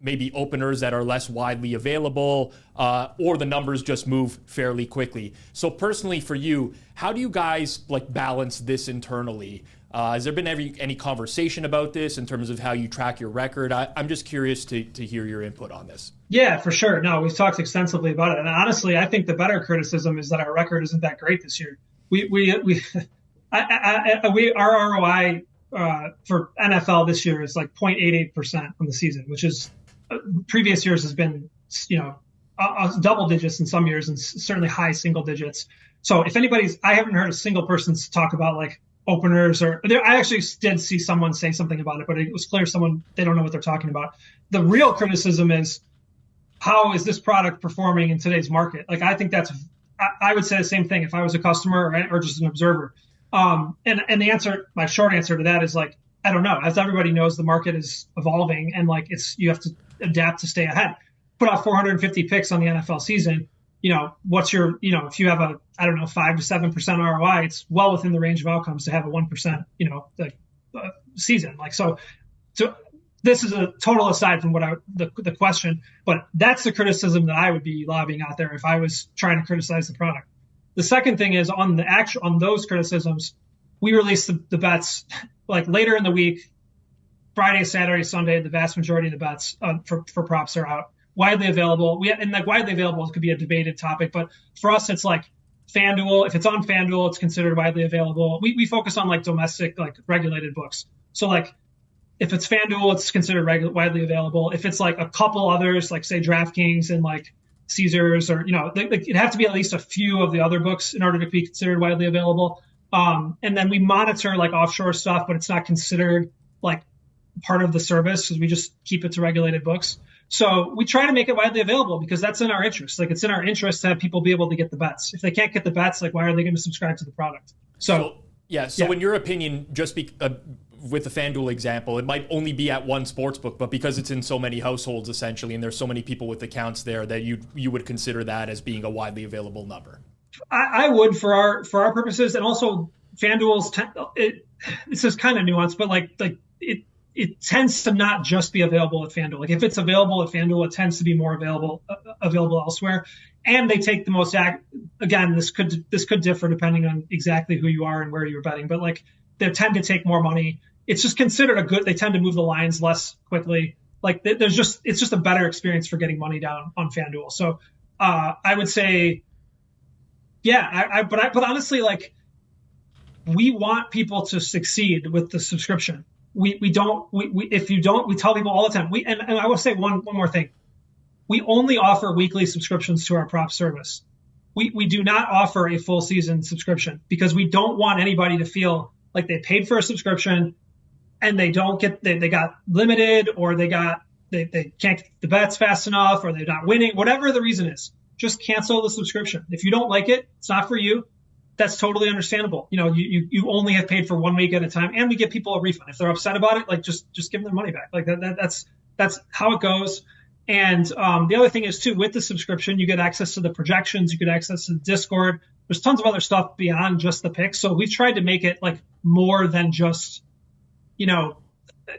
maybe openers that are less widely available, or the numbers just move fairly quickly. So personally for you, how do you guys balance this internally Has there been any conversation about this in terms of how you track your record? I'm just curious to hear your input on this. Yeah, for sure. No, we've talked extensively about it. And honestly, I think the better criticism is that our record isn't that great this year. Our ROI for NFL this year is like 0.88% on the season, which is previous years has been, double digits in some years and certainly high single digits. So if I haven't heard a single person talk about like openers I actually did see someone say something about it, but it was clear they don't know what they're talking about. The real criticism is, how is this product performing in today's market? Like, I think I would say the same thing if I was a customer or just an observer. And the answer, my short answer to that is like, I don't know. As everybody knows, the market is evolving and like you have to adapt to stay ahead. Put out 450 picks on the NFL season. What's your, if you have 5 to 7% ROI, it's well within the range of outcomes to have a 1%, season. Like, so this is a total aside from the question, but that's the criticism that I would be lobbying out there if I was trying to criticize the product. The second thing is on those criticisms, we release the bets like later in the week, Friday, Saturday, Sunday. The vast majority of the bets for props are out, widely available. Widely available could be a debated topic, but for us, it's like FanDuel. If it's on FanDuel, it's considered widely available. We focus on like domestic, like regulated books. So like if it's FanDuel, it's considered widely available. If it's like a couple others, like say DraftKings and like Caesars, or it'd have to be at least a few of the other books in order to be considered widely available. And then we monitor like offshore stuff, but it's not considered like part of the service because we just keep it to regulated books. So we try to make it widely available because that's in our interest. Like, it's in our interest to have people be able to get the bets. If they can't get the bets, like, why are they going to subscribe to the product? So in your opinion, just with the FanDuel example, it might only be at one sportsbook, but because it's in so many households essentially, and there's so many people with accounts there, that you would consider that as being a widely available number. I would for our purposes, and also FanDuel's this is kind of nuanced, but like it tends to not just be available at FanDuel. Like, if it's available at FanDuel, it tends to be more available elsewhere. And they take the most again, this could differ depending on exactly who you are and where you're betting, but like they tend to take more money. It's just considered they tend to move the lines less quickly. Like, it's just a better experience for getting money down on FanDuel. So I would say, but honestly, like, we want people to succeed with the subscription. We tell people all the time. And I will say one more thing. We only offer weekly subscriptions to our prop service. We do not offer a full season subscription because we don't want anybody to feel like they paid for a subscription and they got limited, or they can't get the bets fast enough, or they're not winning, whatever the reason is. Just cancel the subscription. If you don't like it, it's not for you. That's totally understandable. You only have paid for 1 week at a time, and we give people a refund if they're upset about it. Like, just give them their money back. Like that's how it goes. And the other thing is too, with the subscription, you get access to the projections, you get access to the Discord. There's tons of other stuff beyond just the picks. So we've tried to make it like more than just,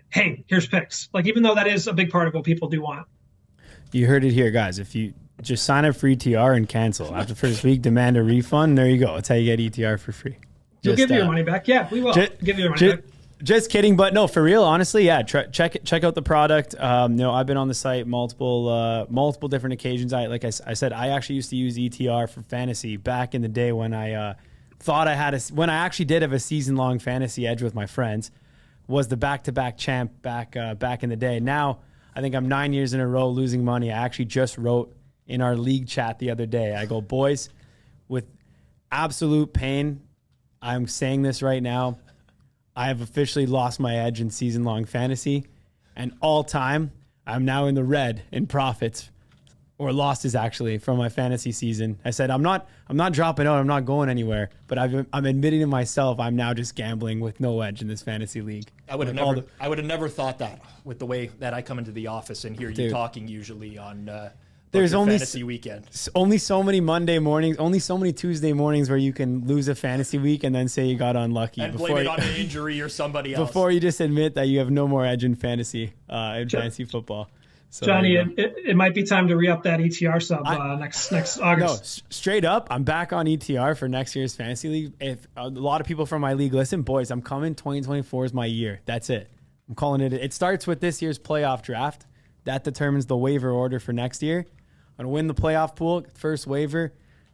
hey, here's picks. Like, even though that is a big part of what people do want. You heard it here, guys. If you just sign up for ETR and cancel after the first week, demand a refund. There you go. That's how you get ETR for free. We'll give you your money back. Yeah, we will give you your money back. Just kidding, but no, for real. Honestly, yeah. Check out the product. I've been on the site multiple different occasions. Like I said, I actually used to use ETR for fantasy back in the day when I thought I had when I actually did have a season-long fantasy edge with my friends. Was the back-to-back champ back in the day. Now I think I'm 9 years in a row losing money. I actually just wrote in our league chat the other day. I go, boys, with absolute pain, I'm saying this right now, I have officially lost my edge in season-long fantasy, and all time, I'm now in the red in profits, or losses actually, from my fantasy season. I said, I'm not dropping out, I'm not going anywhere, but I'm admitting to myself I'm now just gambling with no edge in this fantasy league. I would have never thought that with the way that I come into the office and hear you talking usually on there's only fantasy weekend. Only so many Monday mornings, only so many Tuesday mornings where you can lose a fantasy week and then say you got unlucky. And blame it on an injury or somebody else. Before you just admit that you have no more edge in fantasy football. So Johnny, it might be time to re-up that ETR sub next August. No, straight up, I'm back on ETR for next year's fantasy league. If a lot of people from my league listen, boys, I'm coming. 2024 is my year. That's it. I'm calling it. It starts with this year's playoff draft. That determines the waiver order for next year. I'm gonna win the playoff pool, first waiver.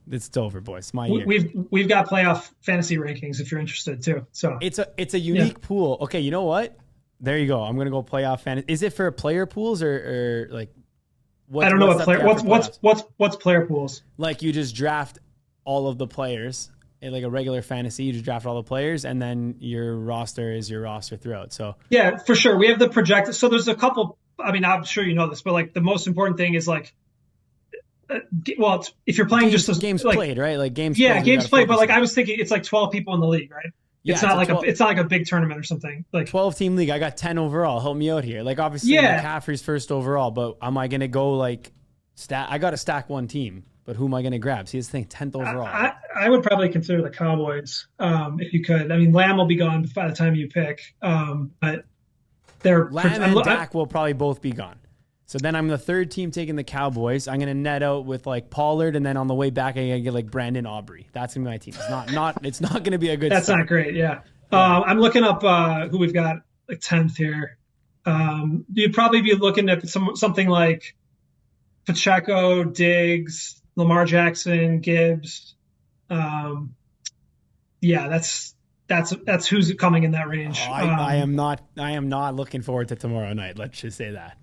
It's over, boys. It's my year. We've got playoff fantasy rankings if you're interested too. So it's a unique pool. Okay, you know what? There you go. I'm gonna go playoff fantasy. Is it for player pools or like? I don't know what player. What's player pools? Like you just draft all of the players in like a regular fantasy. You just draft all the players, and then your roster is your roster throughout. So yeah, for sure. We have the projected. So there's a couple. I mean, I'm sure you know this, but like the most important thing is like. Well, if you're playing just games like, played, right? Like games. Yeah, games played. But like I was thinking, it's like 12 people in the league, right? Yeah, it's not like a big tournament or something. Like 12-team league. I got 10 overall. Help me out here. Like obviously, McCaffrey's first overall, but am I gonna go like I got to stack one team, but who am I gonna grab? See, this thing 10th overall. I would probably consider the Cowboys if you could. I mean, Lamb will be gone by the time you pick, but Lamb and Dak will probably both be gone. So then I'm the third team taking the Cowboys. I'm gonna net out with like Pollard, and then on the way back I'm gonna get like Brandon Aubrey. That's gonna be my team. It's not gonna be a good. That's start. Not great. Yeah. I'm looking up who we've got like 10th here. You'd probably be looking at something like Pacheco, Diggs, Lamar Jackson, Gibbs. Yeah, that's who's coming in that range. I am not looking forward to tomorrow night. Let's just say that.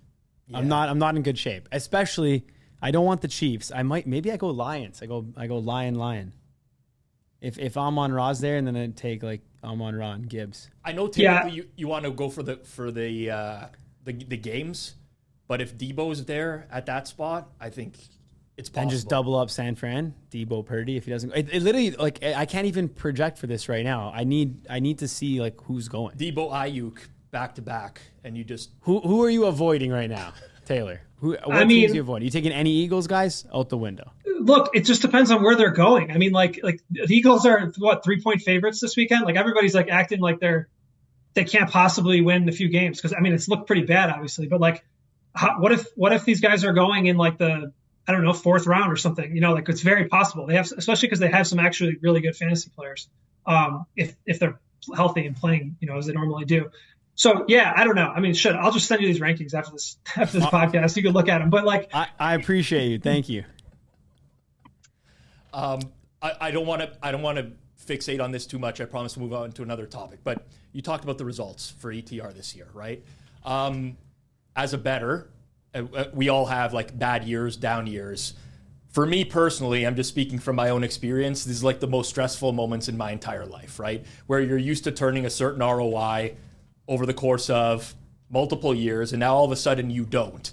Yeah. I'm not in good shape. Especially, I don't want the Chiefs. Maybe I go Lions. I go Lion. If Amon-Ra's there, and then I'd take like Amon-Ra and Gibbs. I know typically you want to go for the games, but if Debo's there at that spot, I think it's possible. And just double up San Fran, Debo Purdy if he doesn't. It literally like I can't even project for this right now. I need to see like who's going. Debo Ayuk back to back, and you just who are you avoiding right now, Taylor? What teams are you avoiding? You taking any Eagles guys out the window? Look, it just depends on where they're going. I mean, like the Eagles are 3-point favorites this weekend. Like everybody's like acting like they can't possibly win a few games because I mean it's looked pretty bad, obviously. But like, what if these guys are going in like the fourth round or something? You know, like it's very possible. They have, especially because they have some actually really good fantasy players. If they're healthy and playing, as they normally do. So yeah, I don't know. I mean, I'll just send you these rankings after this podcast. You can look at them. But like, I appreciate you. Thank you. I don't want to fixate on this too much. I promise to move on to another topic. But you talked about the results for ETR this year, right? As a bettor, we all have like bad years, down years. For me personally, I'm just speaking from my own experience. This is like the most stressful moments in my entire life, right? Where you're used to turning a certain ROI over the course of multiple years, and now all of a sudden you don't.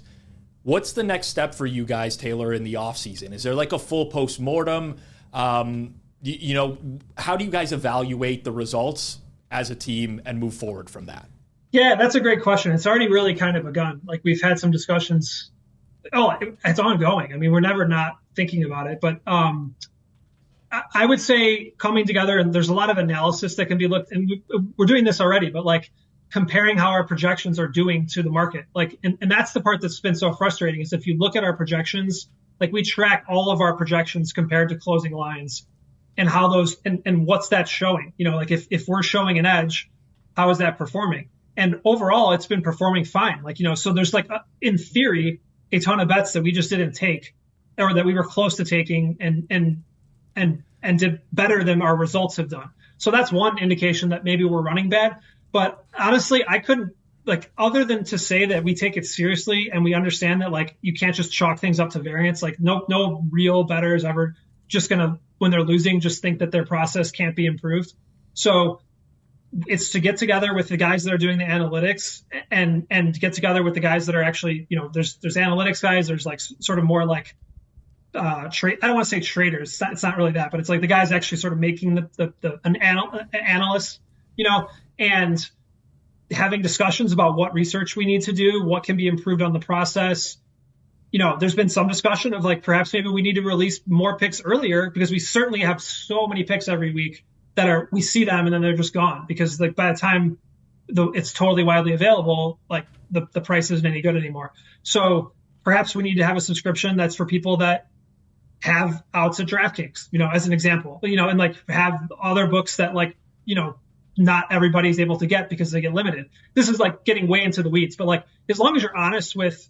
What's the next step for you guys, Taylor, in the offseason? Is there like a full postmortem? How do you guys evaluate the results as a team and move forward from that? Yeah, that's a great question. It's already really kind of begun. Like we've had some discussions. It's ongoing. I mean, we're never not thinking about it, but I would say coming together, and there's a lot of analysis that can be looked, and we're doing this already, but like comparing how our projections are doing to the market. Like, and that's the part that's been so frustrating is if you look at our projections, like we track all of our projections compared to closing lines and how those, and what's that showing, like if we're showing an edge, how is that performing? And overall it's been performing fine. Like, so there's like, in theory, a ton of bets that we just didn't take or that we were close to taking and did better than our results have done. So that's one indication that maybe we're running bad. But honestly, I couldn't, like, other than to say that we take it seriously and we understand that, like, you can't just chalk things up to variance. Like, no real bettor is ever just going to, when they're losing, just think that their process can't be improved. So it's to get together with the guys that are doing the analytics and get together with the guys that are actually, there's analytics guys. There's like sort of more like, I don't want to say traders. It's not really that, but it's like the guys actually sort of making an analyst, and having discussions about what research we need to do, what can be improved on the process. There's been some discussion of like, perhaps maybe we need to release more picks earlier because we certainly have so many picks every week that we see them and then they're just gone because like by the time it's totally widely available, like the price isn't any good anymore. So perhaps we need to have a subscription that's for people that have outs at DraftKings, as an example, and like have other books that like, not everybody's able to get because they get limited. This is like getting way into the weeds, but like, as long as you're honest with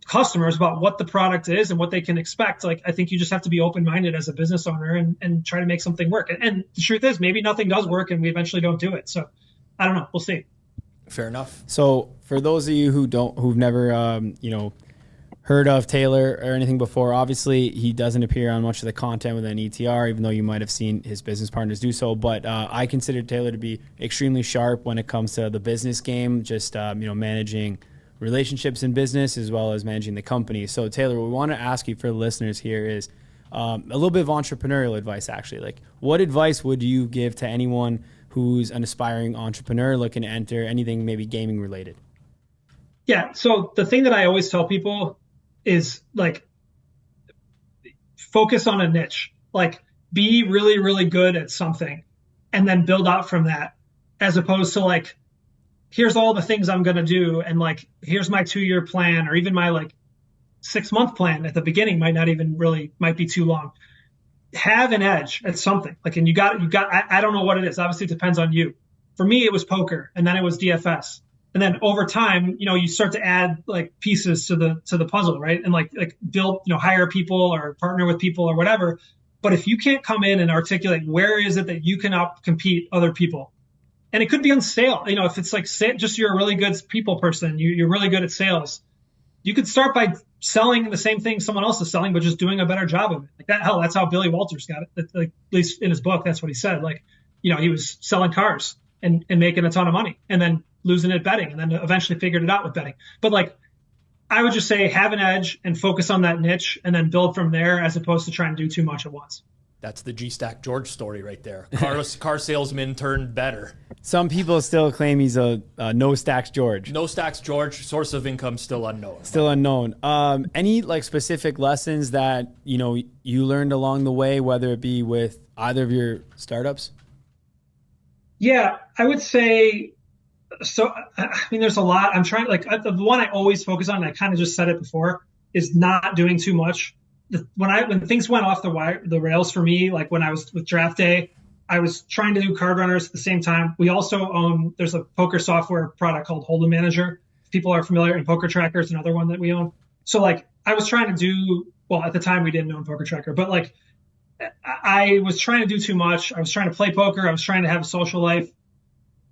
customers about what the product is and what they can expect, like, I think you just have to be open-minded as a business owner and try to make something work. And the truth is, maybe nothing does work and we eventually don't do it. So I don't know. We'll see. Fair enough. So for those of you who've never, heard of Taylor or anything before, obviously he doesn't appear on much of the content within ETR, even though you might have seen his business partners do so. But I consider Taylor to be extremely sharp when it comes to the business game, just, managing relationships in business as well as managing the company. So Taylor, what we want to ask you for the listeners here is a little bit of entrepreneurial advice, actually. Like, what advice would you give to anyone who's an aspiring entrepreneur looking to enter anything maybe gaming related? Yeah. So the thing that I always tell people is like, focus on a niche, like be really, really good at something and then build out from that, as opposed to like, here's all the things I'm going to do. And like, here's my 2-year plan, or even my like 6-month plan at the beginning might be too long. Have an edge at something like, and I don't know what it is. Obviously it depends on you. For me, it was poker, and then it was DFS. And then over time, you start to add like pieces to the puzzle, right? And like build, hire people or partner with people or whatever. But if you can't come in and articulate where is it that you can out-compete other people, and it could be on sale, if it's like just you're a really good people person, you're really good at sales, you could start by selling the same thing someone else is selling, but just doing a better job of it. Like that, hell, that's how Billy Walters got it. Like, at least in his book, that's what he said. Like, he was selling cars and making a ton of money, and then losing at betting, and then eventually figured it out with betting. But like, I would just say have an edge and focus on that niche and then build from there, as opposed to trying to do too much at once. That's the G-Stack George story right there. Car salesman turned better. Some people still claim he's a no stacks George. No stacks George. Source of income still unknown. Still unknown. Any like specific lessons that you learned along the way, whether it be with either of your startups? Yeah, I would say so. I mean, there's a lot. I'm trying, like, the one I always focus on, and I kind of just said it before, is not doing too much. When things went off the rails for me, like when I was with Draft Day, I was trying to do CardRunners at the same time. We also there's a poker software product called Hold'em Manager. If people are familiar, and Poker Tracker is another one that we own. So like, I was trying to do, well, at the time we didn't own Poker Tracker, but like, I was trying to do too much. I was trying to play poker. I was trying to have a social life.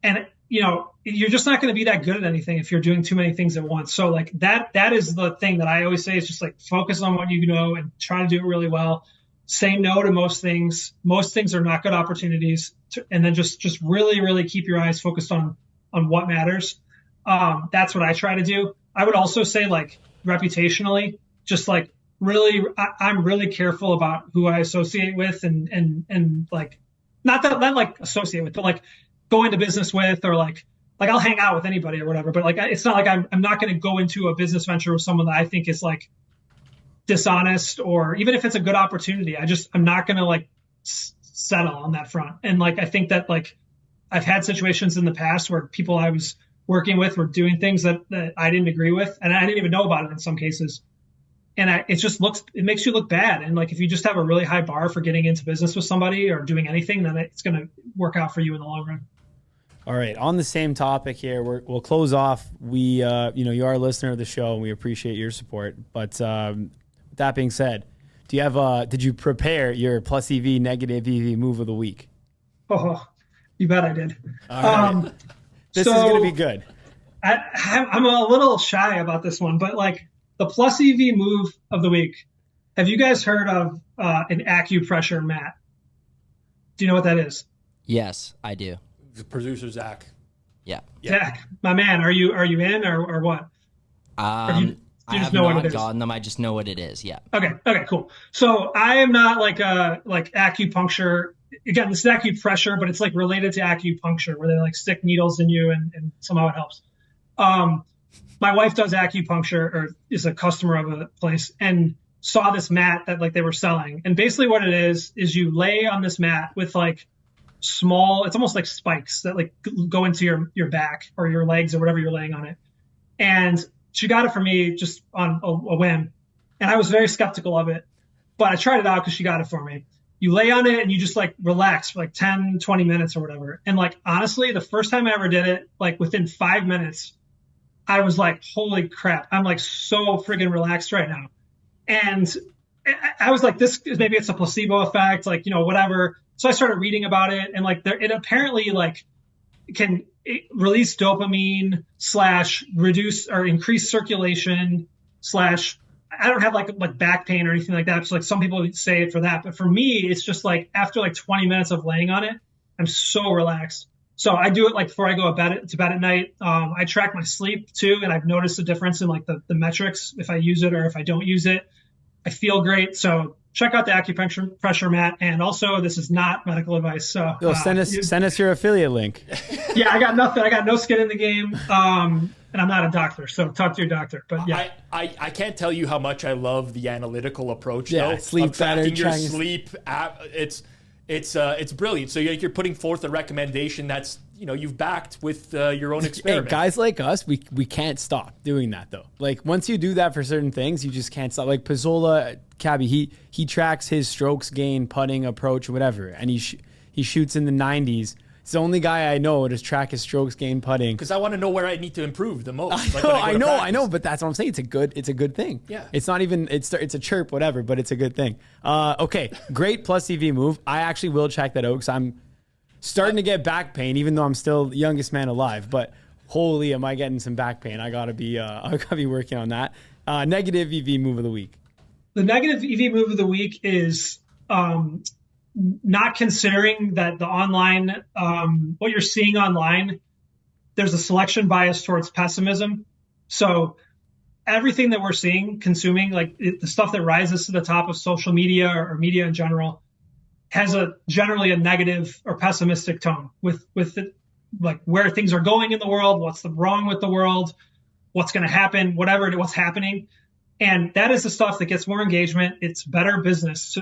And, you're just not going to be that good at anything if you're doing too many things at once. So like that is the thing that I always say, is just like, focus on what you know and try to do it really well. Say no to most things. Most things are not good opportunities. And then just really, really keep your eyes focused on what matters. That's what I try to do. I would also say, like, reputationally, just like, really, I'm really careful about who I associate with and like, not like associate with, but like go into business with, or like I'll hang out with anybody or whatever. But like, it's not like I'm not going to go into a business venture with someone that I think is like dishonest, or even if it's a good opportunity, I'm not going to like settle on that front. And like, I think that like I've had situations in the past where people I was working with were doing things that I didn't agree with, and I didn't even know about it in some cases. And it makes you look bad. And like, if you just have a really high bar for getting into business with somebody or doing anything, then it's going to work out for you in the long run. All right. On the same topic here, we'll close off. We, you are a listener of the show, and we appreciate your support. But with that being said, did you prepare your plus EV, negative EV move of the week? Oh, you bet I did. All right. This is going to be good. I'm a little shy about this one, but like, the plus EV move of the week. Have you guys heard of an acupressure mat? Do you know what that is? Yes, I do. The producer, Zach. Yeah. Zach, my man, are you in or what? I have not gotten them. I just know what it is. Yeah. Okay, cool. So I am not like acupuncture. Again, this is acupressure, but it's like related to acupuncture, where they like stick needles in you and somehow it helps. My wife does acupuncture, or is a customer of a place, and saw this mat that like they were selling. And basically what it is you lay on this mat with like small, it's almost like spikes that like go into your back or your legs or whatever you're laying on it. And she got it for me just on a whim. And I was very skeptical of it, but I tried it out because she got it for me. You lay on it and you just like relax for like 10, 20 minutes or whatever. And like, honestly, the first time I ever did it, like within 5 minutes, I was like, holy crap, I'm like so friggin' relaxed right now. And I was like, maybe it's a placebo effect, like, whatever. So I started reading about it, and like it apparently like can release dopamine / reduce or increase circulation / I don't have like back pain or anything like that. So like some people say it for that, but for me, it's just like after like 20 minutes of laying on it, I'm so relaxed. So I do it like before I go to bed at night. I track my sleep too, and I've noticed a difference in like the metrics if I use it or if I don't use it. I feel great. So check out the acupressure mat. And also, this is not medical advice. So send us your affiliate link. Yeah, I got nothing. I got no skin in the game. And I'm not a doctor, so talk to your doctor. But yeah, I can't tell you how much I love the analytical approach. Yeah, though, sleep tracking your sleep. It's brilliant. So you're putting forth a recommendation that's you've backed with your own experiment. Hey, guys like us, we can't stop doing that though. Like once you do that for certain things, you just can't stop. Like Pizzola, Caby, he tracks his strokes gain, putting approach, whatever, and he shoots in the 90s. It's the only guy I know to track his strokes gain putting. Because I want to know where I need to improve the most. I know, but that's what I'm saying. It's a good thing. Yeah. It's not even it's a chirp, whatever, but it's a good thing. Okay, great plus EV move. I actually will check that out because I'm starting to get back pain, even though I'm still the youngest man alive. But holy, am I getting some back pain? I gotta be working on that. Negative EV move of the week. The negative EV move of the week is not considering that the online, what you're seeing online, there's a selection bias towards pessimism. So everything that we're seeing, consuming, like the stuff that rises to the top of social media or media in general, has generally a negative or pessimistic tone with it, like where things are going in the world, what's wrong with the world, what's going to happen, what's happening. And that is the stuff that gets more engagement. It's better business,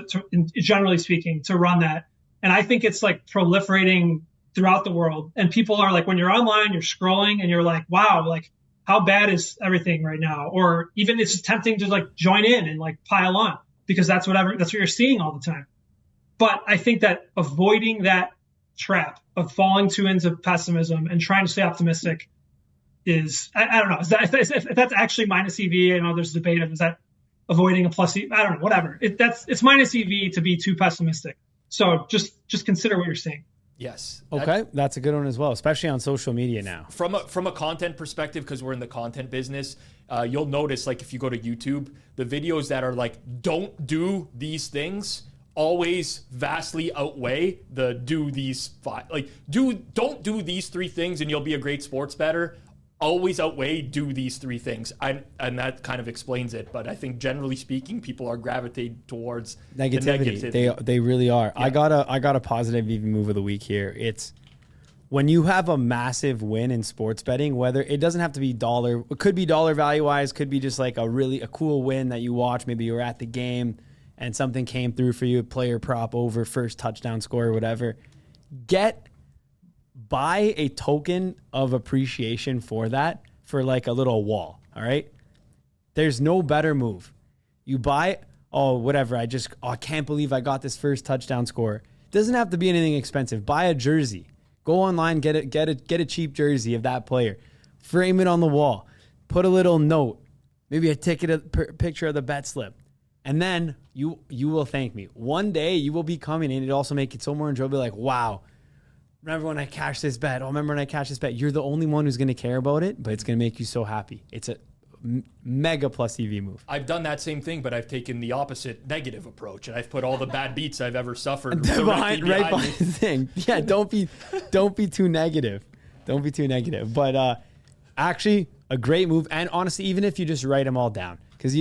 generally speaking, to run that. And I think it's like proliferating throughout the world. And people are like, when you're online, you're scrolling and you're like, wow, like how bad is everything right now? Or even it's tempting to like join in and like pile on because that's what you're seeing all the time. But I think that avoiding that trap of falling too into pessimism and trying to stay optimistic is, I don't know, if that's actually minus EV. I know there's debate of is that avoiding a plus EV. I don't know, whatever. It's minus EV to be too pessimistic. So just consider what you're seeing. Yes. Okay, that's a good one as well, especially on social media now. From a content perspective, because we're in the content business, you'll notice like if you go to YouTube, the videos that are like don't do these things always vastly outweigh the do these five. Like don't do these three things and you'll be a great sports bettor. Always outweigh do these three things, and that kind of explains it. But I think generally speaking, people are gravitating towards negativity. They really are. Yeah. I got a positive EV move of the week here. It's when you have a massive win in sports betting, whether it doesn't have to be dollar, it could be dollar value wise, could be just like a cool win that you watch. Maybe you were at the game and something came through for you, player prop over first touchdown score or whatever. Buy a token of appreciation for that for like a little wall, all right? There's no better move. You buy, I can't believe I got this first touchdown score. It doesn't have to be anything expensive. Buy a jersey. Go online, get a cheap jersey of that player. Frame it on the wall. Put a little note, maybe a picture of the bet slip. And then you will thank me. One day you will be coming in. It'll also make it so more enjoyable. Like, wow. Remember when I cashed this bet? You're the only one who's going to care about it, but it's going to make you so happy. It's a mega plus EV move. I've done that same thing, but I've taken the opposite negative approach, and I've put all the bad beats I've ever suffered behind the thing. Yeah, don't be too negative. Don't be too negative. But actually, a great move. And honestly, even if you just write them all down, because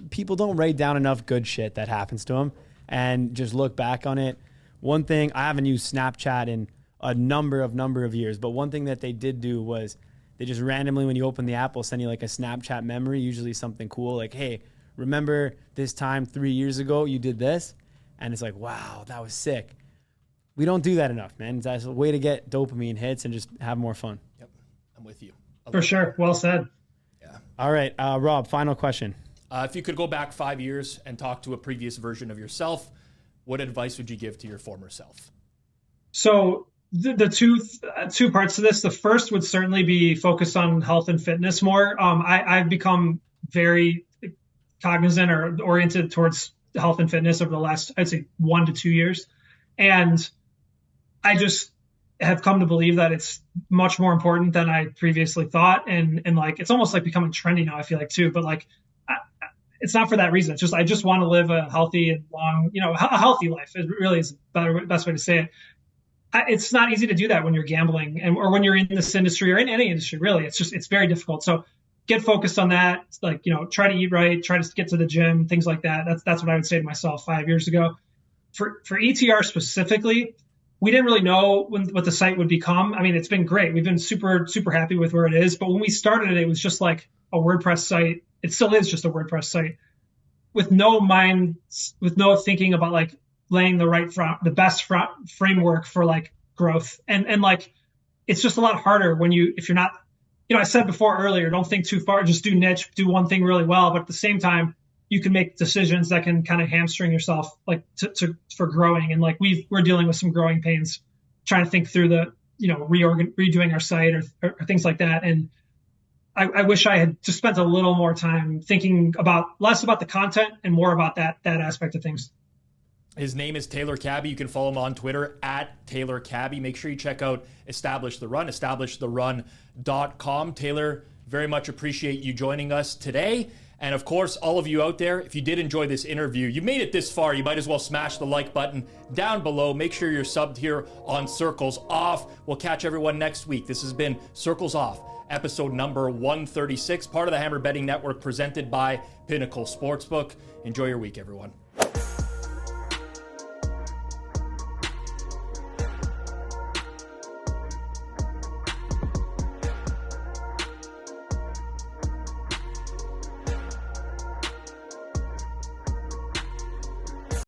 people don't write down enough good shit that happens to them, and just look back on it. One thing, I haven't used Snapchat in a number of years, but one thing that they did do was they just randomly, when you open the app, will send you like a Snapchat memory, usually something cool, like, hey, remember this time 3 years ago you did this? And it's like, wow, that was sick. we don't do that enough, man. That's a way to get dopamine hits and just have more fun. Yep, I'm with you. For sure. Well said. Yeah. All right, Rob, final question. If you could go back 5 years and talk to a previous version of yourself, what advice would you give to your former self? So the two parts to this. The first would certainly be focused on health and fitness more. I've become very cognizant or oriented towards health and fitness over the last, I'd say, 1 to 2 years. And I just have come to believe that it's much more important than I previously thought. And like, it's almost like becoming trendy now, I feel like too, but like, it's not for that reason. It's just, I just want to live a healthy and long, a healthy life. It really is the best way to say it. It's not easy to do that when you're gambling or when you're in this industry or in any industry, really. It's very difficult. So get focused on that. Like, try to eat right, try to get to the gym, things like that. That's what I would say to myself 5 years ago. For ETR specifically, we didn't really know what the site would become. I mean, it's been great. We've been super, super happy with where it is. But when we started it was just like a WordPress site. It still is just a WordPress site with no thinking about like laying the best framework for like growth. And like, it's just a lot harder if you're not, I said before earlier, don't think too far, just do niche, do one thing really well. But at the same time, you can make decisions that can kind of hamstring yourself like for growing. And like we're dealing with some growing pains, trying to think through the, redoing our site or things like that. And I wish I had just spent a little more time thinking less about the content and more about that aspect of things. His name is Taylor Caby. You can follow him on Twitter at Taylor Caby. Make sure you check out Establish the Run, establishtherun.com. Taylor, very much appreciate you joining us today. And of course, all of you out there, if you did enjoy this interview, you made it this far, you might as well smash the like button down below. Make sure you're subbed here on Circles Off. We'll catch everyone next week. This has been Circles Off, episode number 136, part of the Hammer Betting Network, presented by Pinnacle Sportsbook. Enjoy your week, everyone.